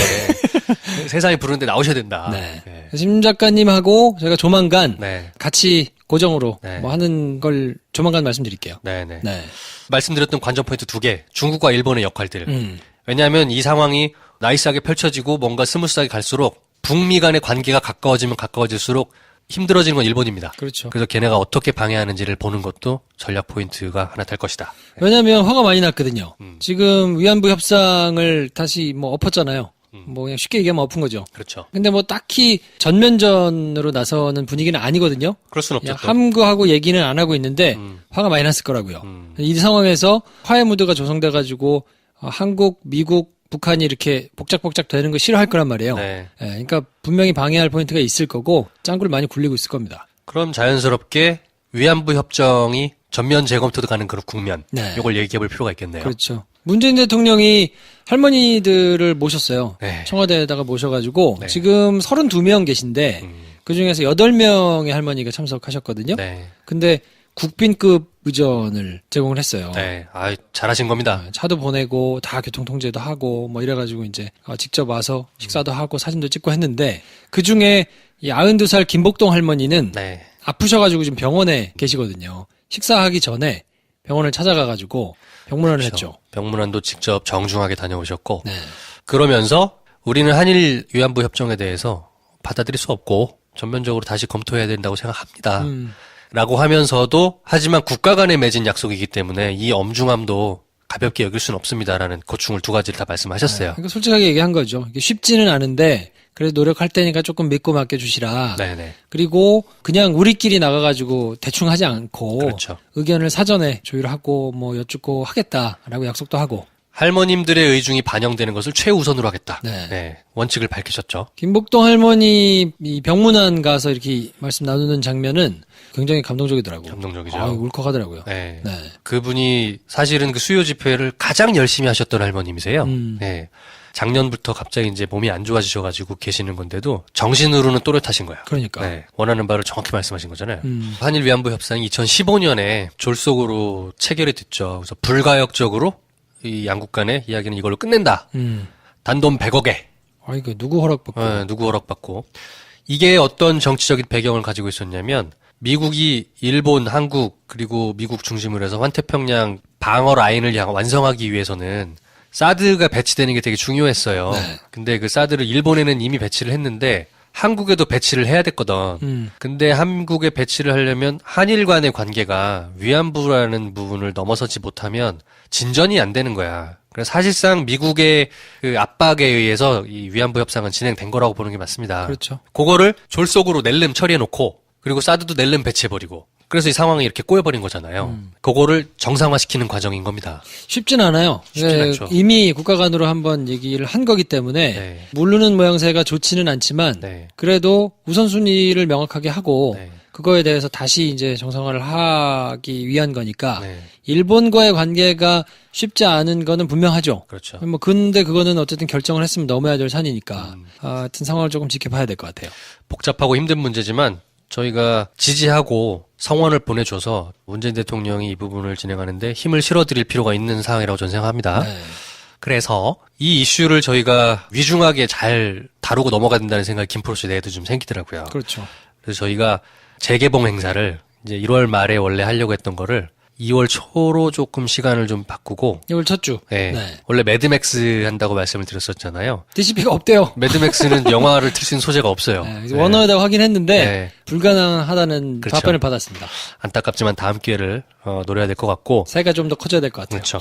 세상에 부르는데 나오셔야 된다. 네. 네. 심 작가님 작가님하고 저희가 조만간 네. 같이 고정으로 네. 뭐 하는 걸 조만간 말씀드릴게요. 네네. 네. 말씀드렸던 관전 포인트 2개. 중국과 일본의 역할들. 왜냐하면 이 상황이 나이스하게 펼쳐지고 뭔가 스무스하게 갈수록 북미 간의 관계가 가까워지면 가까워질수록 힘들어지는 건 일본입니다. 그렇죠. 그래서 걔네가 어떻게 방해하는지를 보는 것도 전략 포인트가 하나 될 것이다. 왜냐하면 화가 많이 났거든요. 지금 위안부 협상을 다시 뭐 엎었잖아요. 뭐 그냥 쉽게 얘기하면 엎은 거죠. 그렇죠. 근데 뭐 딱히 전면전으로 나서는 분위기는 아니거든요. 그럴 순 없죠. 그냥 함구하고 얘기는 안 하고 있는데 화가 많이 났을 거라고요. 이 상황에서 화해 무드가 조성돼가지고 한국, 미국, 북한이 이렇게 복작복작 되는 거 싫어할 거란 말이에요. 네. 예, 그러니까 분명히 방해할 포인트가 있을 거고 짱구를 많이 굴리고 있을 겁니다. 그럼 자연스럽게 위안부 협정이 전면 재검토도 가는 그런 국면. 네. 이걸 얘기해 볼 필요가 있겠네요. 그렇죠. 문재인 대통령이 할머니들을 모셨어요. 네. 청와대에다가 모셔가지고 네. 지금 32명 계신데 그중에서 8명의 할머니가 참석하셨거든요. 네. 근데 국빈급 의전을 제공을 했어요. 네. 아, 잘하신 겁니다. 차도 보내고 다 교통통제도 하고 뭐 이래가지고 이제 직접 와서 식사도 하고 사진도 찍고 했는데 그 중에 이 92살 김복동 할머니는 네. 아프셔가지고 지금 병원에 계시거든요. 식사하기 전에 병원을 찾아가가지고 병문안을 했죠. 병문안도 직접 정중하게 다녀오셨고 네. 그러면서 우리는 한일 위안부 협정에 대해서 받아들일 수 없고 전면적으로 다시 검토해야 된다고 생각합니다. 라고 하면서도 하지만 국가 간에 맺은 약속이기 때문에 이 엄중함도 가볍게 여길 수는 없습니다라는 고충을 두 가지를 다 말씀하셨어요. 그러니까 솔직하게 얘기한 거죠. 이게 쉽지는 않은데 그래도 노력할 테니까 조금 믿고 맡겨주시라. 네네. 그리고 그냥 우리끼리 나가가지고 대충 하지 않고 그렇죠. 의견을 사전에 조율하고 뭐 여쭙고 하겠다라고 약속도 하고. 할머님들의 의중이 반영되는 것을 최우선으로 하겠다. 네. 원칙을 밝히셨죠. 김복동 할머니 이 병문안 가서 이렇게 말씀 나누는 장면은 굉장히 감동적이더라고요. 감동적이죠. 울컥하더라고요. 네. 네. 그분이 사실은 그 수요 집회를 가장 열심히 하셨던 할머님이세요. 네. 작년부터 갑자기 이제 몸이 안 좋아지셔가지고 계시는 건데도 정신으로는 또렷하신 거예요. 그러니까. 네. 원하는 바를 정확히 말씀하신 거잖아요. 한일 위안부 협상이 2015년에 졸속으로 체결이 됐죠. 그래서 불가역적으로 이 양국 간의 이야기는 이걸로 끝낸다. 단돈 100억에. 이거 누구 허락받고. 네, 누구 허락받고. 이게 어떤 정치적인 배경을 가지고 있었냐면 미국이 일본, 한국 그리고 미국 중심으로 해서 환태평양 방어 라인을 완성하기 위해서는 사드가 배치되는 게 되게 중요했어요. 네. 근데 그 사드를 일본에는 이미 배치를 했는데 한국에도 배치를 해야 됐거든. 근데 한국에 배치를 하려면 한일 간의 관계가 위안부라는 부분을 넘어서지 못하면 진전이 안 되는 거야. 그래서 사실상 미국의 그 압박에 의해서 이 위안부 협상은 진행된 거라고 보는 게 맞습니다. 그렇죠. 그거를 졸속으로 낼름 처리해놓고 그리고 사드도 낼름 배치해버리고 그래서 이 상황이 이렇게 꼬여버린 거잖아요. 그거를 정상화시키는 과정인 겁니다. 쉽진 않아요. 쉽진 않죠. 이미 국가 간으로 한번 얘기를 한 거기 때문에 네. 모르는 모양새가 좋지는 않지만 네. 그래도 우선순위를 명확하게 하고 네. 그거에 대해서 다시 이제 정상화를 하기 위한 거니까 네. 일본과의 관계가 쉽지 않은 거는 분명하죠. 그렇죠. 뭐 근데 그거는 어쨌든 결정을 했으면 넘어야 될 산이니까 하여튼 상황을 조금 지켜봐야 될 것 같아요. 복잡하고 힘든 문제지만 저희가 지지하고 성원을 보내줘서 문재인 대통령이 이 부분을 진행하는데 힘을 실어드릴 필요가 있는 상황이라고 저는 생각합니다. 네. 그래서 이 이슈를 저희가 위중하게 잘 다루고 넘어가야 된다는 생각이 김포로서 내에도 좀 생기더라고요. 그렇죠. 그래서 저희가 재개봉 행사를 이제 1월 말에 원래 하려고 했던 거를 2월 초로 조금 시간을 좀 바꾸고 2월 첫 주. 네. 네. 원래 매드맥스 한다고 말씀을 드렸었잖아요. DCP가 없대요. 매드맥스는 영화를 틀 수 있는 소재가 없어요. 네, 원어에다 확인했는데 네. 불가능하다는 그렇죠. 답변을 받았습니다. 안타깝지만 다음 기회를 노려야 될 것 같고 사이가 좀 더 커져야 될 것 같아요. 그렇죠.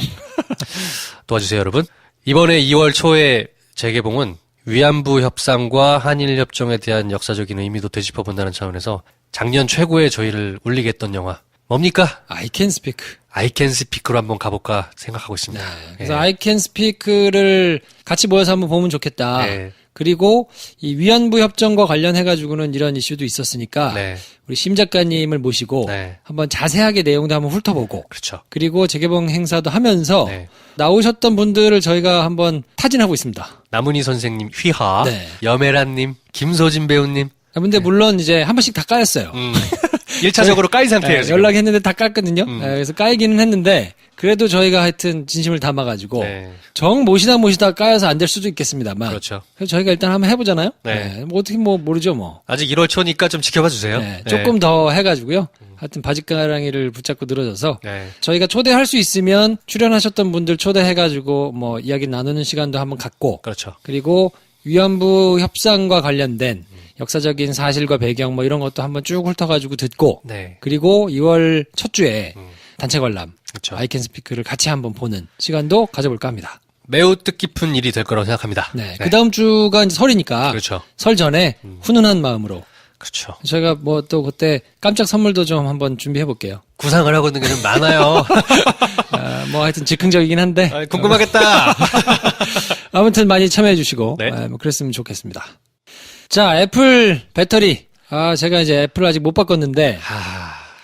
도와주세요, 여러분. 이번에 2월 초에 재개봉은 위안부 협상과 한일 협정에 대한 역사적인 의미도 되짚어본다는 차원에서 작년 최고의 저희를 울리게 했던 영화 뭡니까? I can speak. I Can Speak로 한번 가볼까 생각하고 있습니다. 그래서 I can speak를 같이 모여서 한번 보면 좋겠다. 네. 그리고 이 위안부 협정과 관련해가지고는 이런 이슈도 있었으니까 네. 우리 심 작가님을 모시고 네. 한번 자세하게 내용도 한번 훑어보고 그렇죠. 그리고 재개봉 행사도 하면서 네. 나오셨던 분들을 저희가 한번 타진하고 있습니다. 남은희 선생님, 휘하, 네. 여메란님, 김소진 배우님. 근데 물론 이제 한 번씩 다 까였어요. 1차적으로 까인 상태예요. 지금. 연락했는데 다 깠거든요. 그래서 까이기는 했는데 그래도 저희가 하여튼 진심을 담아가지고 네. 정 모시다 까여서 안 될 수도 있겠습니다만. 그렇죠. 그래서 저희가 일단 한번 해보잖아요. 네. 뭐 어떻게 뭐 모르죠 뭐. 아직 1월 초니까 좀 지켜봐 주세요. 네, 조금 더 해가지고요. 하여튼 바짓가랑이를 붙잡고 늘어져서 네. 저희가 초대할 수 있으면 출연하셨던 분들 초대해가지고 뭐 이야기 나누는 시간도 한번 갖고 그렇죠. 그리고 위안부 협상과 관련된 역사적인 사실과 배경 뭐 이런 것도 한번 쭉 훑어가지고 듣고 네. 그리고 2월 첫 주에 단체 관람 그렇죠. 아이캔 스피크를 같이 한번 보는 시간도 가져볼까 합니다. 매우 뜻깊은 일이 될 거라고 생각합니다. 네. 그 다음 주가 이제 설이니까 그렇죠. 설 전에 훈훈한 마음으로 그렇죠. 저희가 뭐 또 그때 깜짝 선물도 좀 한번 준비해 볼게요. 구상을 하고 있는 게 좀 많아요. 뭐 하여튼 즉흥적이긴 한데 아, 궁금하겠다. 아무튼 많이 참여해 주시고 네. 뭐 그랬으면 좋겠습니다. 자, 애플 배터리. 제가 이제 애플 아직 못 바꿨는데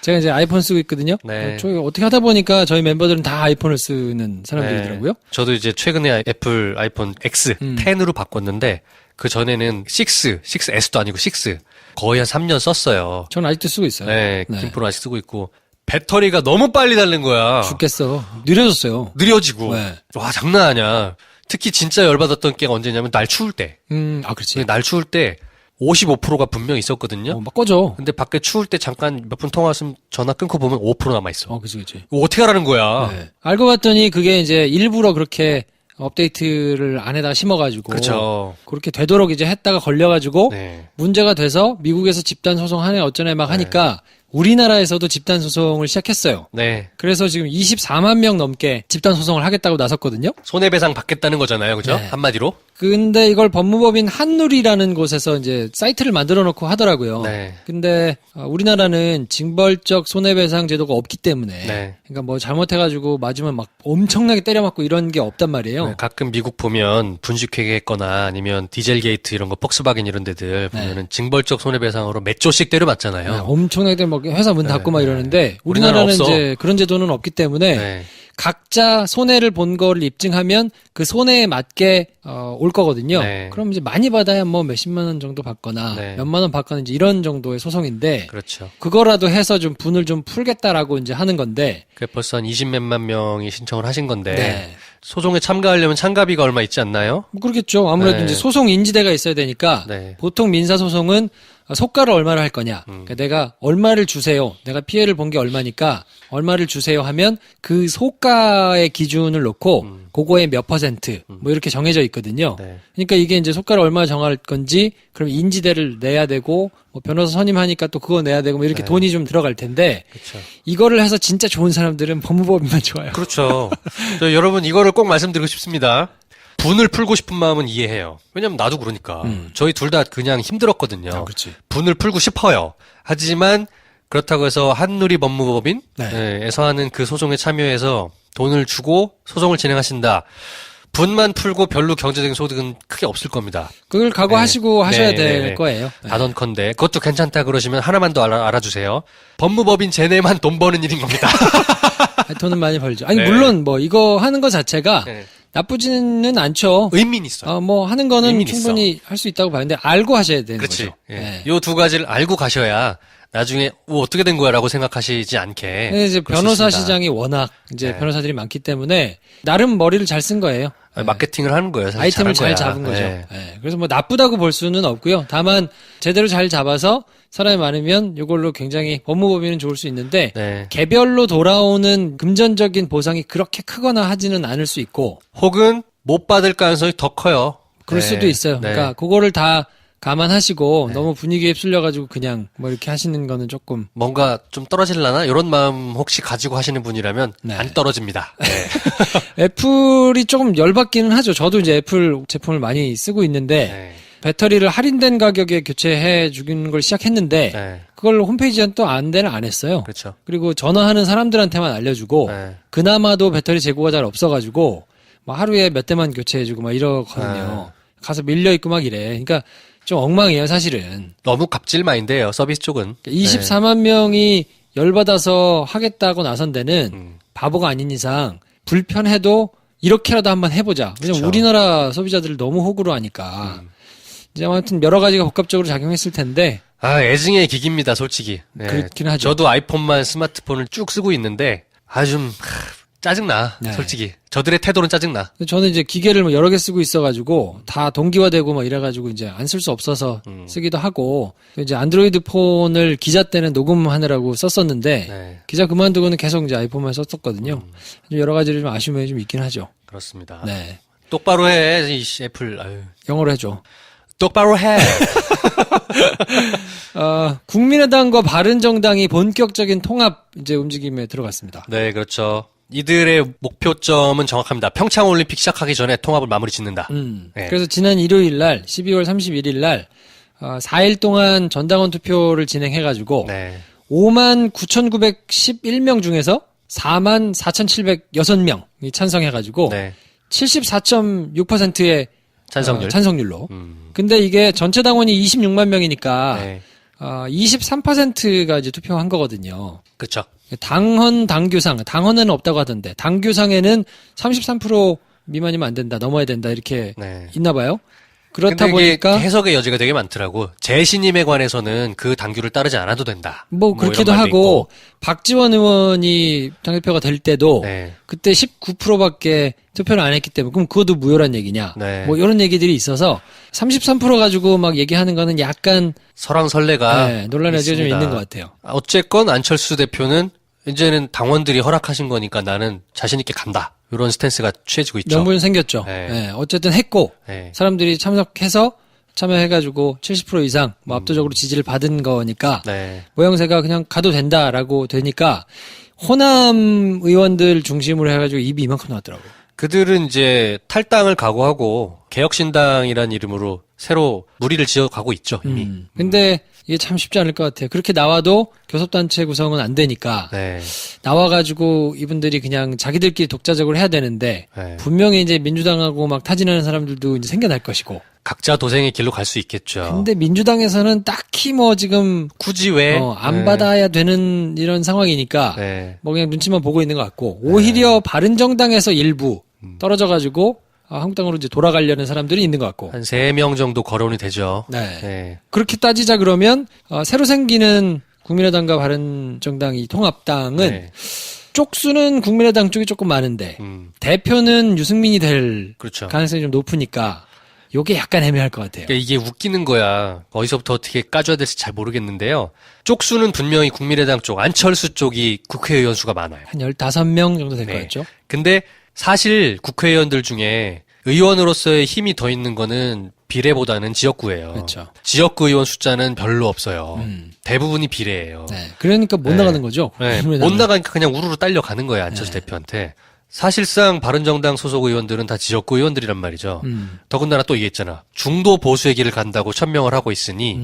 제가 이제 아이폰 쓰고 있거든요. 네. 저희 어떻게 하다 보니까 저희 멤버들은 다 아이폰을 쓰는 사람들이더라고요. 저도 이제 최근에 애플 아이폰 X 10으로 바꿨는데 그 전에는 6S도 아니고 6 거의 한 3년 썼어요. 저는 아직도 쓰고 있어요. 네, 김프로 아직 쓰고 있고 배터리가 너무 빨리 닳는 거야. 죽겠어. 느려졌어요. 느려지고. 네. 와, 장난 아니야. 특히 진짜 열받았던 게가 언제냐면 날 추울 때. 그렇지. 날 추울 때 55%가 분명히 있었거든요. 막 꺼져. 근데 밖에 추울 때 잠깐 몇 분 통화했으면 전화 끊고 보면 5% 남아있어. 그치. 이거 어떻게 하라는 거야. 네. 알고 봤더니 그게 이제 일부러 그렇게 업데이트를 안에다가 심어가지고. 그렇죠. 그렇게 되도록 이제 했다가 걸려가지고. 네. 문제가 돼서 미국에서 집단 소송 하네 어쩌네 막 하니까 우리나라에서도 집단 소송을 시작했어요. 네. 그래서 지금 24만 명 넘게 집단 소송을 하겠다고 나섰거든요. 손해배상 받겠다는 거잖아요. 그죠? 네. 한마디로. 근데 이걸 법무법인 한누리라는 곳에서 이제 사이트를 만들어 놓고 하더라고요. 네. 근데 우리나라는 징벌적 손해배상 제도가 없기 때문에 네. 그러니까 뭐 잘못해가지고 맞으면 막 엄청나게 때려맞고 이런 게 없단 말이에요. 네, 가끔 미국 보면 분식회계 했거나 아니면 디젤 게이트 이런 거 폭스바겐 이런 데들 보면은 징벌적 손해배상으로 몇 조씩 때려맞잖아요. 네, 엄청나게 막 회사 문 닫고 네, 막 이러는데 우리나라는 없어. 이제 그런 제도는 없기 때문에 네. 각자 손해를 본 거를 입증하면 그 손해에 맞게 올 거거든요. 네. 그럼 이제 많이 받아야 뭐 몇십만 원 정도 받거나 네. 몇만 원 받거나 이제 이런 정도의 소송인데 그렇죠. 그거라도 해서 좀 분을 좀 풀겠다라고 이제 하는 건데 그 벌써 한 20몇만 명이 신청을 하신 건데 네. 소송에 참가하려면 참가비가 얼마 있지 않나요? 뭐 그렇겠죠. 아무래도 네. 이제 소송 인지대가 있어야 되니까 네. 보통 민사 소송은 속가를 얼마를 할 거냐. 그러니까 내가 얼마를 주세요. 내가 피해를 본 게 얼마니까 얼마를 주세요 하면 그 속가의 기준을 놓고 그거의 몇 퍼센트 뭐 이렇게 정해져 있거든요. 네. 그러니까 이게 이제 속가를 얼마 정할 건지 그럼 인지대를 내야 되고 뭐 변호사 선임하니까 또 그거 내야 되고 뭐 이렇게 네. 돈이 좀 들어갈 텐데 그렇죠. 이거를 해서 진짜 좋은 사람들은 법무법인만 좋아요. 그렇죠. 여러분 이거를 꼭 말씀드리고 싶습니다. 분을 풀고 싶은 마음은 이해해요. 왜냐면 나도 그러니까. 저희 둘 다 그냥 힘들었거든요. 그렇지. 분을 풀고 싶어요. 하지만 그렇다고 해서 한누리 법무법인 네. 에서 하는 그 소송에 참여해서 돈을 주고 소송을 진행하신다. 분만 풀고 별로 경제적인 소득은 크게 없을 겁니다. 그걸 각오하시고 네. 하셔야 네, 될 네, 네. 거예요. 네. 단언컨대 그것도 괜찮다 그러시면 하나만 더 알아주세요. 법무법인 쟤네만 돈 버는 일인 겁니다. 돈은 많이 벌죠. 아니 네. 물론 뭐 이거 하는 것 자체가 네. 나쁘지는 않죠. 의미는 있어요. 뭐 하는 거는 의미는 충분히 할 수 있다고 봐는데 알고 하셔야 되는 그렇지. 거죠. 예. 네. 요 두 가지를 알고 가셔야 나중에 어떻게 된 거야라고 생각하시지 않게. 근데 이제 그럴 수 변호사 있습니다. 시장이 워낙 이제 네. 변호사들이 많기 때문에 나름 머리를 잘 쓴 거예요. 아니, 마케팅을 하는 거예요. 사실 아이템을 잘 잘한 잡은 거야. 거죠. 네. 네. 그래서 뭐 나쁘다고 볼 수는 없고요. 다만 제대로 잘 잡아서 사람이 많으면 이걸로 굉장히 법무법인은 좋을 수 있는데 네. 개별로 돌아오는 금전적인 보상이 그렇게 크거나 하지는 않을 수 있고 혹은 못 받을 가능성이 더 커요. 그럴 네. 수도 있어요. 네. 그러니까 그거를 다 감안하시고 너무 분위기에 휩쓸려가지고 그냥 뭐 이렇게 하시는 거는 조금 뭔가 좀 떨어질라나 이런 마음 혹시 가지고 하시는 분이라면 네. 안 떨어집니다. 네. 애플이 조금 열받기는 하죠. 저도 이제 애플 제품을 많이 쓰고 있는데 네. 배터리를 할인된 가격에 교체해 주는 걸 시작했는데 네. 그걸 홈페이지에 또 안내를 안 했어요. 그렇죠. 그리고 전화하는 사람들한테만 알려주고 네. 그나마도 배터리 재고가 잘 없어가지고 막 하루에 몇 대만 교체해주고 막 이러거든요. 가서 밀려 있고 막 이래. 그러니까 좀 엉망이에요, 사실은. 너무 갑질 마인드예요. 서비스 쪽은. 24만 명이 열받아서 하겠다고 나선 데는 바보가 아닌 이상 불편해도 이렇게라도 한번 해보자. 왜냐면 그쵸. 우리나라 소비자들을 너무 호구로 하니까. 이제 아무튼 여러 가지가 복합적으로 작용했을 텐데 애증의 기기입니다, 솔직히. 네. 그렇긴 하죠. 저도 아이폰만 스마트폰을 쭉 쓰고 있는데, 짜증나. 네. 솔직히. 저들의 태도는 짜증나. 저는 이제 기계를 뭐 여러 개 쓰고 있어가지고 다 동기화되고 막 이래가지고 이제 안 쓸 수 없어서 쓰기도 하고 이제 안드로이드 폰을 기자 때는 녹음하느라고 썼었는데 네. 기자 그만두고는 계속 이제 아이폰만 썼었거든요. 좀 여러 가지로 좀 아쉬움이 좀 있긴 하죠. 그렇습니다. 네. 똑바로 해, 이 애플. 아유. 영어로 해줘. 똑바로 해. 국민의당과 바른정당이 본격적인 통합 이제 움직임에 들어갔습니다. 네, 그렇죠. 이들의 목표점은 정확합니다. 평창올림픽 시작하기 전에 통합을 마무리 짓는다. 네. 그래서 지난 일요일 날 12월 31일 날 4일 동안 전당원 투표를 진행해가지고 네. 59,911명 중에서 44,706명이 찬성해가지고 네. 74.6%의 찬성률. 근데 이게 전체 당원이 26만 명이니까 네. 23%가 이제 투표한 거거든요. 그렇죠. 당헌, 당규상, 당헌에는 없다고 하던데, 당규상에는 33% 미만이면 안 된다, 넘어야 된다, 이렇게 네. 있나 봐요. 그렇다 근데 이게 보니까, 해석의 여지가 되게 많더라고. 재신임에 관해서는 그 당규를 따르지 않아도 된다. 뭐, 그렇기도 이런 말도 하고, 있고. 박지원 의원이 당대표가 될 때도, 네. 그때 19%밖에 투표를 안 했기 때문에, 그럼 그것도 무효란 얘기냐. 네. 뭐, 이런 얘기들이 있어서, 33% 가지고 막 얘기하는 거는 약간, 설왕설래가 논란의 여지가 좀 있습니다. 있는 것 같아요. 어쨌건 안철수 대표는 이제는 당원들이 허락하신 거니까 나는 자신 있게 간다. 이런 스탠스가 취해지고 있죠. 명분이 생겼죠. 네. 네, 어쨌든 했고, 네. 사람들이 참여해가지고 70% 이상 뭐 압도적으로 지지를 받은 거니까 네. 모양새가 그냥 가도 된다라고 되니까 호남 의원들 중심으로 해가지고 입이 이만큼 나왔더라고요. 그들은 이제 탈당을 각오하고 개혁신당이라는 이름으로 새로 무리를 지어가고 있죠, 이미. 근데 이게 참 쉽지 않을 것 같아요. 그렇게 나와도 교섭단체 구성은 안 되니까 네. 나와가지고 이분들이 그냥 자기들끼리 독자적으로 해야 되는데 네. 분명히 이제 민주당하고 막 타진하는 사람들도 이제 생겨날 것이고. 각자 도생의 길로 갈 수 있겠죠. 근데 민주당에서는 딱히 뭐 지금 굳이 왜? 안 네. 받아야 되는 이런 상황이니까 네. 뭐 그냥 눈치만 보고 있는 것 같고 오히려 바른정당에서 일부 떨어져가지고 한국당으로 이제 돌아가려는 사람들이 있는 것 같고 한 3명 정도 거론이 되죠. 네. 네. 그렇게 따지자 그러면 새로 생기는 국민의당과 바른정당 이 통합당은 네. 쪽수는 국민의당 쪽이 조금 많은데 대표는 유승민이 될 그렇죠. 가능성이 좀 높으니까 요게 약간 애매할 것 같아요. 그러니까 이게 웃기는 거야. 어디서부터 어떻게 까줘야 될지 잘 모르겠는데요. 쪽수는 분명히 국민의당 쪽, 안철수 쪽이 국회의원 수가 많아요. 한 15명 정도 될 것 네. 같죠? 근데 사실 국회의원들 중에 의원으로서의 힘이 더 있는 거는 비례보다는 지역구예요. 그렇죠. 지역구 의원 숫자는 별로 없어요. 대부분이 비례예요. 네. 그러니까 못 네. 나가는 거죠. 네. 국민의당은. 못 나가니까 그냥 우르르 딸려가는 거예요. 안철수 대표한테. 사실상 바른정당 소속 의원들은 다 지역구 의원들이란 말이죠. 더군다나 또 이게 있잖아. 중도 보수의 길을 간다고 천명을 하고 있으니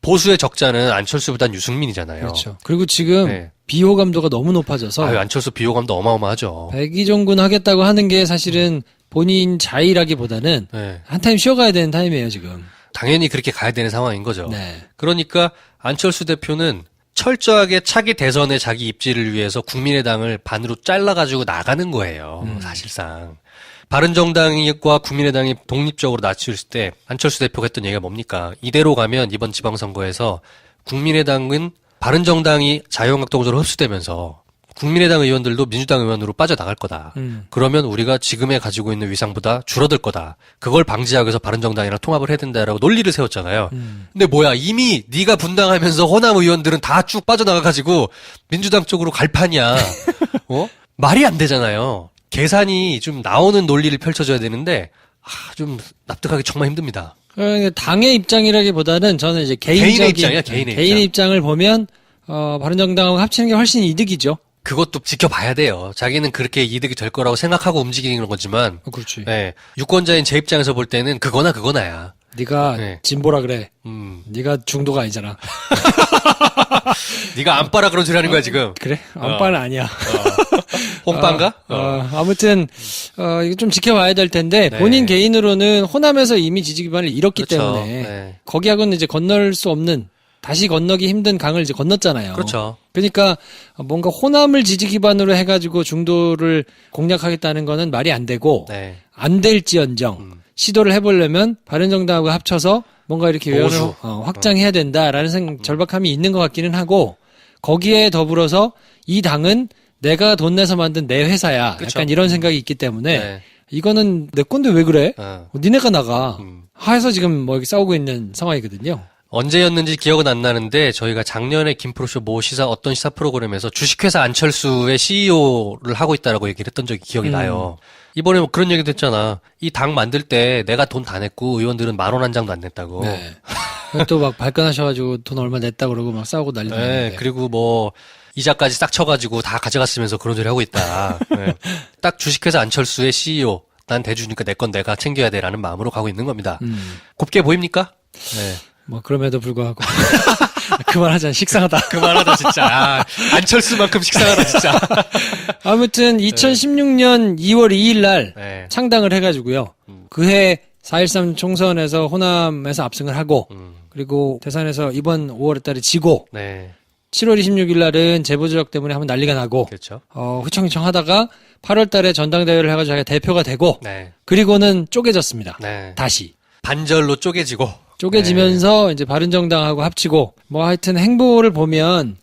보수의 적자는 안철수보단 유승민이잖아요. 그렇죠. 그리고 지금 네. 비호감도가 너무 높아져서 아유, 안철수 비호감도 어마어마하죠. 백의종군 하겠다고 하는 게 사실은 본인 자의라기보다는 네. 한 타임 쉬어가야 되는 타임이에요 지금. 당연히 그렇게 가야 되는 상황인 거죠. 네. 그러니까 안철수 대표는 철저하게 차기 대선에 자기 입지를 위해서 국민의당을 반으로 잘라가지고 나가는 거예요. 사실상. 바른정당과 국민의당이 독립적으로 낮추었을 때 안철수 대표가 했던 얘기가 뭡니까? 이대로 가면 이번 지방선거에서 국민의당은 바른정당이 자유한국당으로 흡수되면서 국민의당 의원들도 민주당 의원으로 빠져나갈 거다. 그러면 우리가 지금에 가지고 있는 위상보다 줄어들 거다. 그걸 방지하기 위해서 바른정당이랑 통합을 해야 된다라고 논리를 세웠잖아요. 근데 뭐야, 이미 네가 분당하면서 호남 의원들은 다 쭉 빠져나가가지고 민주당 쪽으로 갈 판이야. 말이 안 되잖아요. 계산이 좀 나오는 논리를 펼쳐줘야 되는데 좀 납득하기 정말 힘듭니다. 그러니까 당의 입장이라기보다는 저는 이제 개인적인 입장이야, 개인의 입장. 입장을 보면 바른정당하고 합치는 게 훨씬 이득이죠. 그것도 지켜봐야 돼요. 자기는 그렇게 이득이 될 거라고 생각하고 움직이는 거지만, 그렇지. 네, 유권자인 제 입장에서 볼 때는 그거나 그거나야. 네가 네. 진보라 그래. 네가 중도가 아니잖아. 네가 안빠라 그런 소리 하는 거야 지금. 그래? 안빠는 아니야. 홍빠인가? 아무튼 이거 좀 지켜봐야 될 텐데 네. 본인 개인으로는 호남에서 이미 지지 기반을 잃었기 그렇죠. 때문에 네. 거기하고는 이제 건널 수 없는 다시 건너기 힘든 강을 이제 건넜잖아요. 그렇죠. 그러니까 뭔가 호남을 지지 기반으로 해가지고 중도를 공략하겠다는 거는 말이 안 되고 네. 안 될지언정 시도를 해보려면 바른정당하고 합쳐서 뭔가 이렇게 외연을 보수. 확장해야 된다라는 절박함이 있는 것 같기는 하고 거기에 더불어서 이 당은 내가 돈 내서 만든 내 회사야. 그쵸. 약간 이런 생각이 있기 때문에 네. 이거는 내 건데 왜 그래? 니네가 나가. 음. 해서 지금 뭐 이렇게 싸우고 있는 상황이거든요. 언제였는지 기억은 안 나는데 저희가 작년에 김프로쇼 어떤 시사 프로그램에서 주식회사 안철수의 CEO를 하고 있다라고 얘기를 했던 적이 기억이 나요. 이번에 뭐 그런 얘기도 했잖아. 이 당 만들 때 내가 돈 다 냈고 의원들은 10,000원 한 장도 안 냈다고. 네. 또 막 발끈하셔가지고 돈 얼마 냈다 그러고 막 싸우고 난리도 네, 났는데. 그리고 뭐 이자까지 싹 쳐가지고 다 가져갔으면서 그런 소리 하고 있다. 네. 딱 주식회사 안철수의 CEO. 난 대주니까 내 건 내가 챙겨야 돼라는 마음으로 가고 있는 겁니다. 곱게 보입니까? 네. 뭐 그럼에도 불구하고 그만하자. 식상하다. 그만하다 진짜. 아, 안철수만큼 식상하다 진짜. 아무튼 2016년 2월 2일 날 네. 창당을 해가지고요. 그해 4.13 총선에서 호남에서 압승을 하고 그리고 대선에서 이번 5월 달에 지고 네. 7월 26일 날은 제보조작 때문에 한번 난리가 나고 그렇죠. 후청후청 하다가 8월 달에 전당대회를 해가지고 자기가 대표가 되고 네. 그리고는 쪼개졌습니다. 네. 다시. 반절로 쪼개지고. 쪼개지면서 이제 바른정당하고 합치고 뭐 하여튼 행보를 보면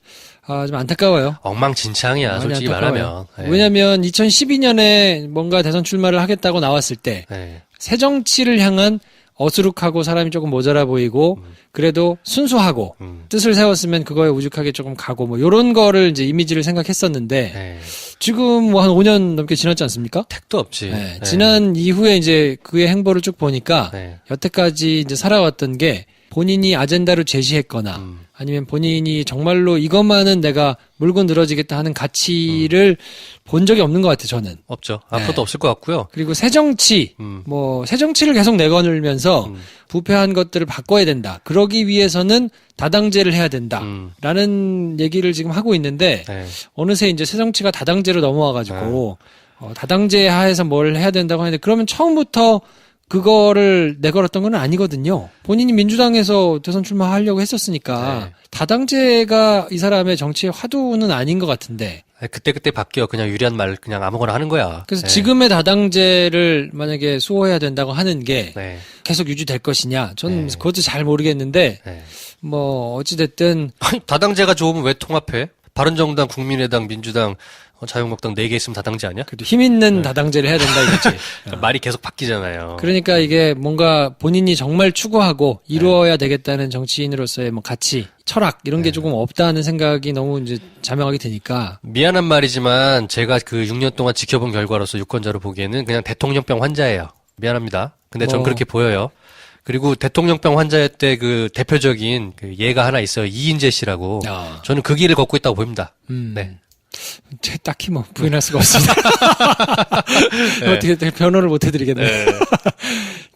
좀 안타까워요. 엉망진창이야, 많이 솔직히 안타까워요. 말하면. 네. 왜냐면 2012년에 뭔가 대선 출마를 하겠다고 나왔을 때 네. 새정치를 향한 어수룩하고 사람이 조금 모자라 보이고 그래도 순수하고 뜻을 세웠으면 그거에 우직하게 조금 가고 뭐 요런 거를 이제 이미지를 생각했었는데 네. 지금 뭐 한 5년 넘게 지났지 않습니까? 택도 없지. 네. 지난 이후에 이제 그의 행보를 쭉 보니까 네. 여태까지 이제 살아왔던 게 본인이 아젠다로 제시했거나 아니면 본인이 정말로 이것만은 내가 물고 늘어지겠다 하는 가치를 본 적이 없는 것 같아요, 저는. 없죠. 네. 앞으로도 없을 것 같고요. 그리고 새정치, 새정치를 계속 내거늘면서 부패한 것들을 바꿔야 된다. 그러기 위해서는 다당제를 해야 된다. 라는 얘기를 지금 하고 있는데, 네. 어느새 이제 새정치가 다당제로 넘어와가지고, 다당제 하에서 뭘 해야 된다고 하는데, 그러면 처음부터 그거를 내걸었던 건 아니거든요. 본인이 민주당에서 대선 출마하려고 했었으니까, 네. 다당제가 이 사람의 정치의 화두는 아닌 것 같은데, 그때그때 바뀌어. 그냥 유리한 말 그냥 아무거나 하는 거야. 그래서 네. 지금의 다당제를 만약에 수호해야 된다고 하는 게 네. 계속 유지될 것이냐, 저는 네. 그것도 잘 모르겠는데, 네. 뭐, 어찌됐든, 아니, 다당제가 좋으면 왜 통합해? 바른정당, 국민의당, 민주당, 자유한국당 4개 있으면 다당제 아니야? 그래도 힘 있는 다당제를 해야 된다 이거지. 그러니까 말이 계속 바뀌잖아요. 그러니까 이게 뭔가 본인이 정말 추구하고 이루어야 되겠다는 정치인으로서의 뭐 가치, 철학 이런 게 조금 없다는 생각이 너무 이제 자명하게 되니까. 미안한 말이지만 제가 그 6년 동안 지켜본 결과로서 유권자로 보기에는 그냥 대통령병 환자예요. 미안합니다. 근데 전 뭐. 그렇게 보여요. 그리고 대통령병 환자였대 그 대표적인 그 예가 하나 있어요. 이인재 씨라고. 저는 그 길을 걷고 있다고 보입니다. 네. 딱히 뭐 부인할 수가 없습니다. 어떻게 변호를 못 해드리겠네요.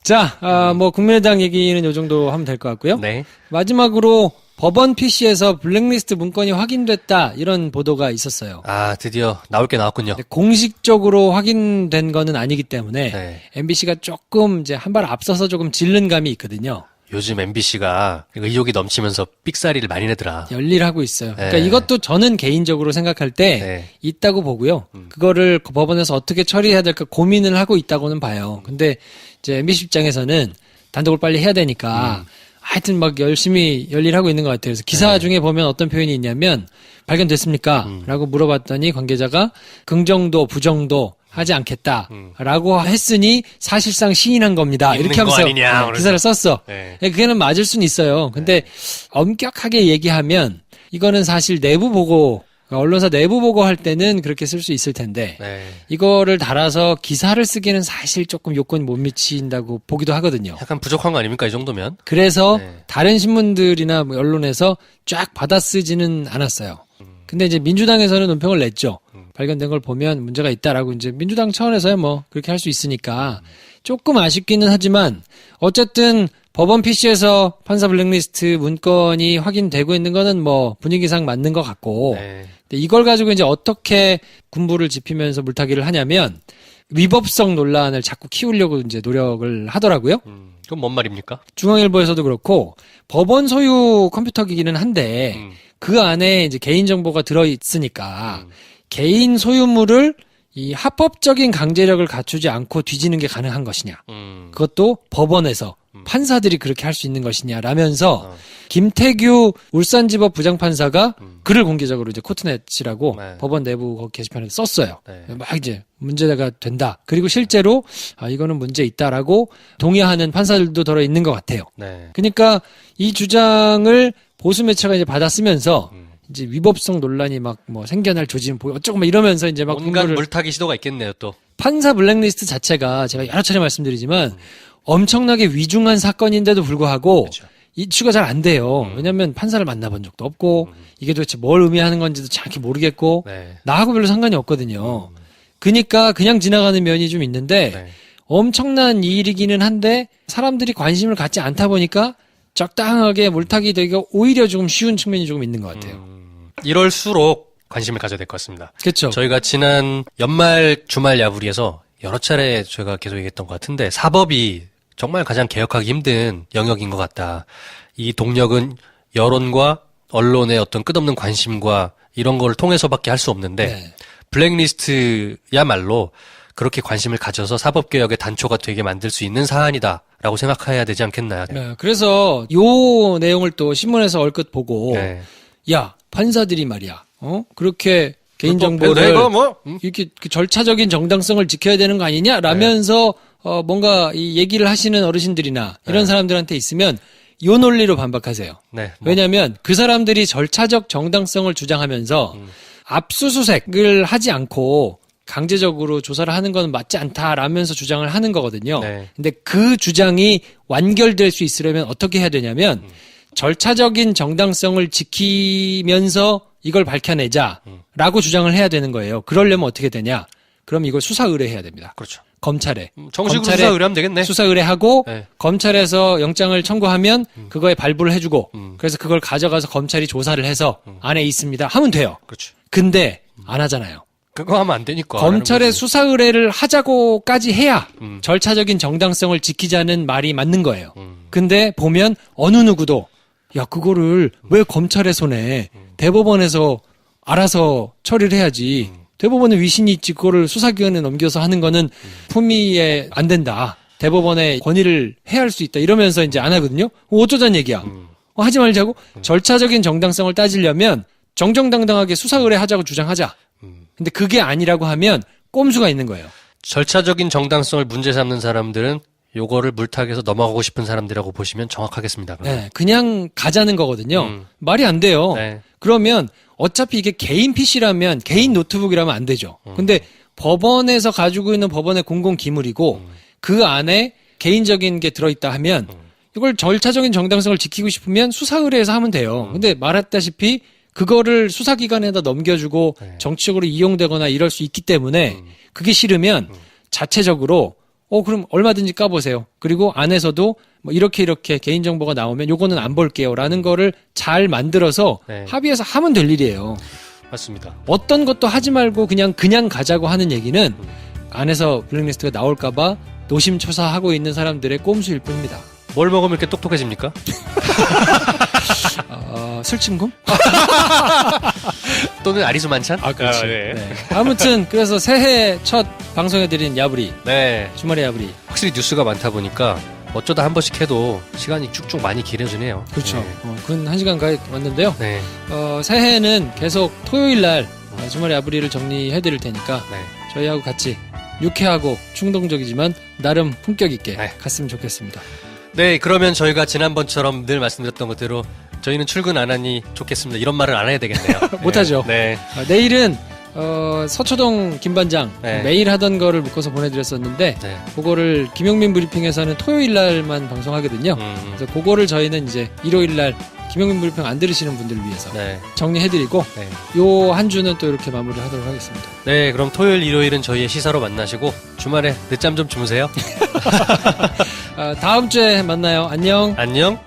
자, 뭐 국민의당 얘기는 요 정도 하면 될 것 같고요. 네. 마지막으로 법원 PC에서 블랙리스트 문건이 확인됐다 이런 보도가 있었어요. 아, 드디어 나올 게 나왔군요. 근데 공식적으로 확인된 거는 아니기 때문에 네. MBC가 조금 이제 한 발 앞서서 조금 질른 감이 있거든요. 요즘 MBC가 의욕이 넘치면서 삑사리를 많이 내더라. 열일하고 있어요. 그러니까 네. 이것도 저는 개인적으로 생각할 때 네. 있다고 보고요. 그거를 그 법원에서 어떻게 처리해야 될까 고민을 하고 있다고는 봐요. 근데 이제 MBC 입장에서는 단독을 빨리 해야 되니까 하여튼 막 열심히 열일하고 있는 것 같아요. 그래서 기사 중에 보면 어떤 표현이 있냐면 발견됐습니까? 라고 물어봤더니 관계자가 긍정도 부정도 하지 않겠다. 라고 했으니 사실상 시인한 겁니다. 있는 이렇게 거 하면서 아니냐, 기사를 썼어. 네. 그게는 맞을 수는 있어요. 근데 엄격하게 얘기하면 이거는 사실 내부 보고, 언론사 내부 보고 할 때는 그렇게 쓸 수 있을 텐데 네. 이거를 달아서 기사를 쓰기는 사실 조금 요건이 못 미친다고 보기도 하거든요. 약간 부족한 거 아닙니까? 이 정도면? 그래서 네. 다른 신문들이나 뭐 언론에서 쫙 받아쓰지는 않았어요. 근데 이제 민주당에서는 논평을 냈죠. 발견된 걸 보면 문제가 있다라고 이제 민주당 차원에서야 뭐 그렇게 할 수 있으니까 조금 아쉽기는 하지만 어쨌든 법원 PC에서 판사 블랙리스트 문건이 확인되고 있는 거는 뭐 분위기상 맞는 것 같고 네. 근데 이걸 가지고 이제 어떻게 군부를 짚히면서 물타기를 하냐면 위법성 논란을 자꾸 키우려고 이제 노력을 하더라고요. 그건 뭔 말입니까? 중앙일보에서도 그렇고 법원 소유 컴퓨터 기기는 한데 그 안에 이제 개인정보가 들어있으니까 개인 소유물을 이 합법적인 강제력을 갖추지 않고 뒤지는 게 가능한 것이냐. 그것도 법원에서 판사들이 그렇게 할 수 있는 것이냐라면서 김태규 울산지법 부장판사가 글을 공개적으로 이제 코트넷이라고 네. 법원 내부 거기 게시판에 썼어요. 네. 막 이제 문제가 된다. 그리고 실제로 이거는 문제 있다라고 동의하는 판사들도 들어 있는 것 같아요. 네. 그러니까 이 주장을 보수 매체가 이제 받아쓰면서 이제 위법성 논란이 막 뭐 생겨날 조짐 보여 어쩌고 막 이러면서 이제 막 온갖 공부를 물타기 시도가 있겠네요, 또. 판사 블랙리스트 자체가 제가 여러 차례 말씀드리지만 엄청나게 위중한 사건인데도 불구하고 그렇죠. 이슈가 잘 안 돼요. 왜냐하면 판사를 만나본 적도 없고 이게 도대체 뭘 의미하는 건지도 정확히 모르겠고 네. 나하고 별로 상관이 없거든요. 그러니까 그냥 지나가는 면이 좀 있는데 네. 엄청난 일이기는 한데 사람들이 관심을 갖지 않다 보니까 적당하게 물타기 되기가 오히려 조금 쉬운 측면이 조금 있는 것 같아요. 이럴수록 관심을 가져야 될 것 같습니다. 그렇죠. 저희가 지난 연말 주말 야부리에서 여러 차례 저희가 계속 얘기했던 것 같은데 사법이 정말 가장 개혁하기 힘든 영역인 것 같다. 이 동력은 여론과 언론의 어떤 끝없는 관심과 이런 걸 통해서밖에 할 수 없는데 네. 블랙리스트야말로 그렇게 관심을 가져서 사법개혁의 단초가 되게 만들 수 있는 사안이다라고 생각해야 되지 않겠나요? 네, 그래서 요 내용을 또 신문에서 얼핏 보고 네. 야 판사들이 말이야 그렇게 개인정보를 내가 뭐 이렇게 그 절차적인 정당성을 지켜야 되는 거 아니냐라면서 뭔가 이 얘기를 하시는 어르신들이나 이런 사람들한테 있으면 요 논리로 반박하세요. 네, 뭐. 왜냐하면 그 사람들이 절차적 정당성을 주장하면서 압수수색을 하지 않고 강제적으로 조사를 하는 건 맞지 않다라면서 주장을 하는 거거든요. 네. 근데 그 주장이 완결될 수 있으려면 어떻게 해야 되냐면 절차적인 정당성을 지키면서 이걸 밝혀내자라고 주장을 해야 되는 거예요. 그러려면 어떻게 되냐? 그럼 이걸 수사 의뢰해야 됩니다. 그렇죠. 검찰에. 정식으로 검찰에 수사 의뢰하면 되겠네. 수사 의뢰하고 네. 검찰에서 영장을 청구하면 그거에 발부를 해주고 그래서 그걸 가져가서 검찰이 조사를 해서 안에 있습니다 하면 돼요. 그렇죠. 근데 안 하잖아요. 그거 하면 안 되니까. 검찰의 수사 의뢰를 하자고까지 해야 절차적인 정당성을 지키자는 말이 맞는 거예요. 근데 보면 어느 누구도 야 그거를 왜 검찰의 손에 대법원에서 알아서 처리를 해야지. 대법원에 위신이 있지 그거를 수사기관에 넘겨서 하는 거는 품위에 안 된다. 대법원의 권위를 해할 수 있다. 이러면서 이제 안 하거든요. 어쩌자는 얘기야. 하지 말자고? 절차적인 정당성을 따지려면 정정당당하게 수사 의뢰하자고 주장하자. 근데 그게 아니라고 하면 꼼수가 있는 거예요. 절차적인 정당성을 문제 삼는 사람들은 요거를 물타기해서 넘어가고 싶은 사람들이라고 보시면 정확하겠습니다. 그러면. 네, 그냥 가자는 거거든요. 말이 안 돼요. 네. 그러면 어차피 이게 개인 PC라면 개인 노트북이라면 안 되죠. 근데 법원에서 가지고 있는 법원의 공공 기물이고 그 안에 개인적인 게 들어있다 하면 이걸 절차적인 정당성을 지키고 싶으면 수사 의뢰해서 하면 돼요. 근데 말했다시피 그거를 수사기관에다 넘겨주고 네. 정치적으로 이용되거나 이럴 수 있기 때문에 그게 싫으면 자체적으로 그럼 얼마든지 까보세요. 그리고 안에서도 뭐 이렇게 개인정보가 나오면 요거는 안 볼게요. 라는 거를 잘 만들어서 네. 합의해서 하면 될 일이에요. 맞습니다. 어떤 것도 하지 말고 그냥 가자고 하는 얘기는 안에서 블랙리스트가 나올까봐 노심초사하고 있는 사람들의 꼼수일 뿐입니다. 뭘 먹으면 이렇게 똑똑해집니까? 술친금? 또는 아리수 만찬? 그렇지. 네. 네. 아무튼 그래서 새해 첫 방송해드린 야부리 네. 주말의 야부리. 확실히 뉴스가 많다 보니까 어쩌다 한 번씩 해도 시간이 쭉쭉 많이 길어지네요. 그렇죠. 네. 근 1시간 가까이 왔는데요. 네. 새해에는 계속 토요일 날 주말의 야부리를 정리해드릴 테니까 네. 저희하고 같이 유쾌하고 충동적이지만 나름 품격 있게 네. 갔으면 좋겠습니다. 네, 그러면 저희가 지난번처럼 늘 말씀드렸던 것대로 저희는 출근 안 하니 좋겠습니다. 이런 말을 안 해야 되겠네요. 못하죠. 네. 내일은 서초동 김반장 네. 매일 하던 거를 묶어서 보내드렸었는데 네. 그거를 김용민 브리핑에서는 토요일 날만 방송하거든요. 그래서 그거를 저희는 이제 일요일 날 김용민 브리핑 안 들으시는 분들을 위해서 네. 정리해드리고 네. 요 한 주는 또 이렇게 마무리를 하도록 하겠습니다. 네, 그럼 토요일, 일요일은 저희의 시사로 만나시고 주말에 늦잠 좀 주무세요. 다음 주에 만나요. 안녕. 안녕.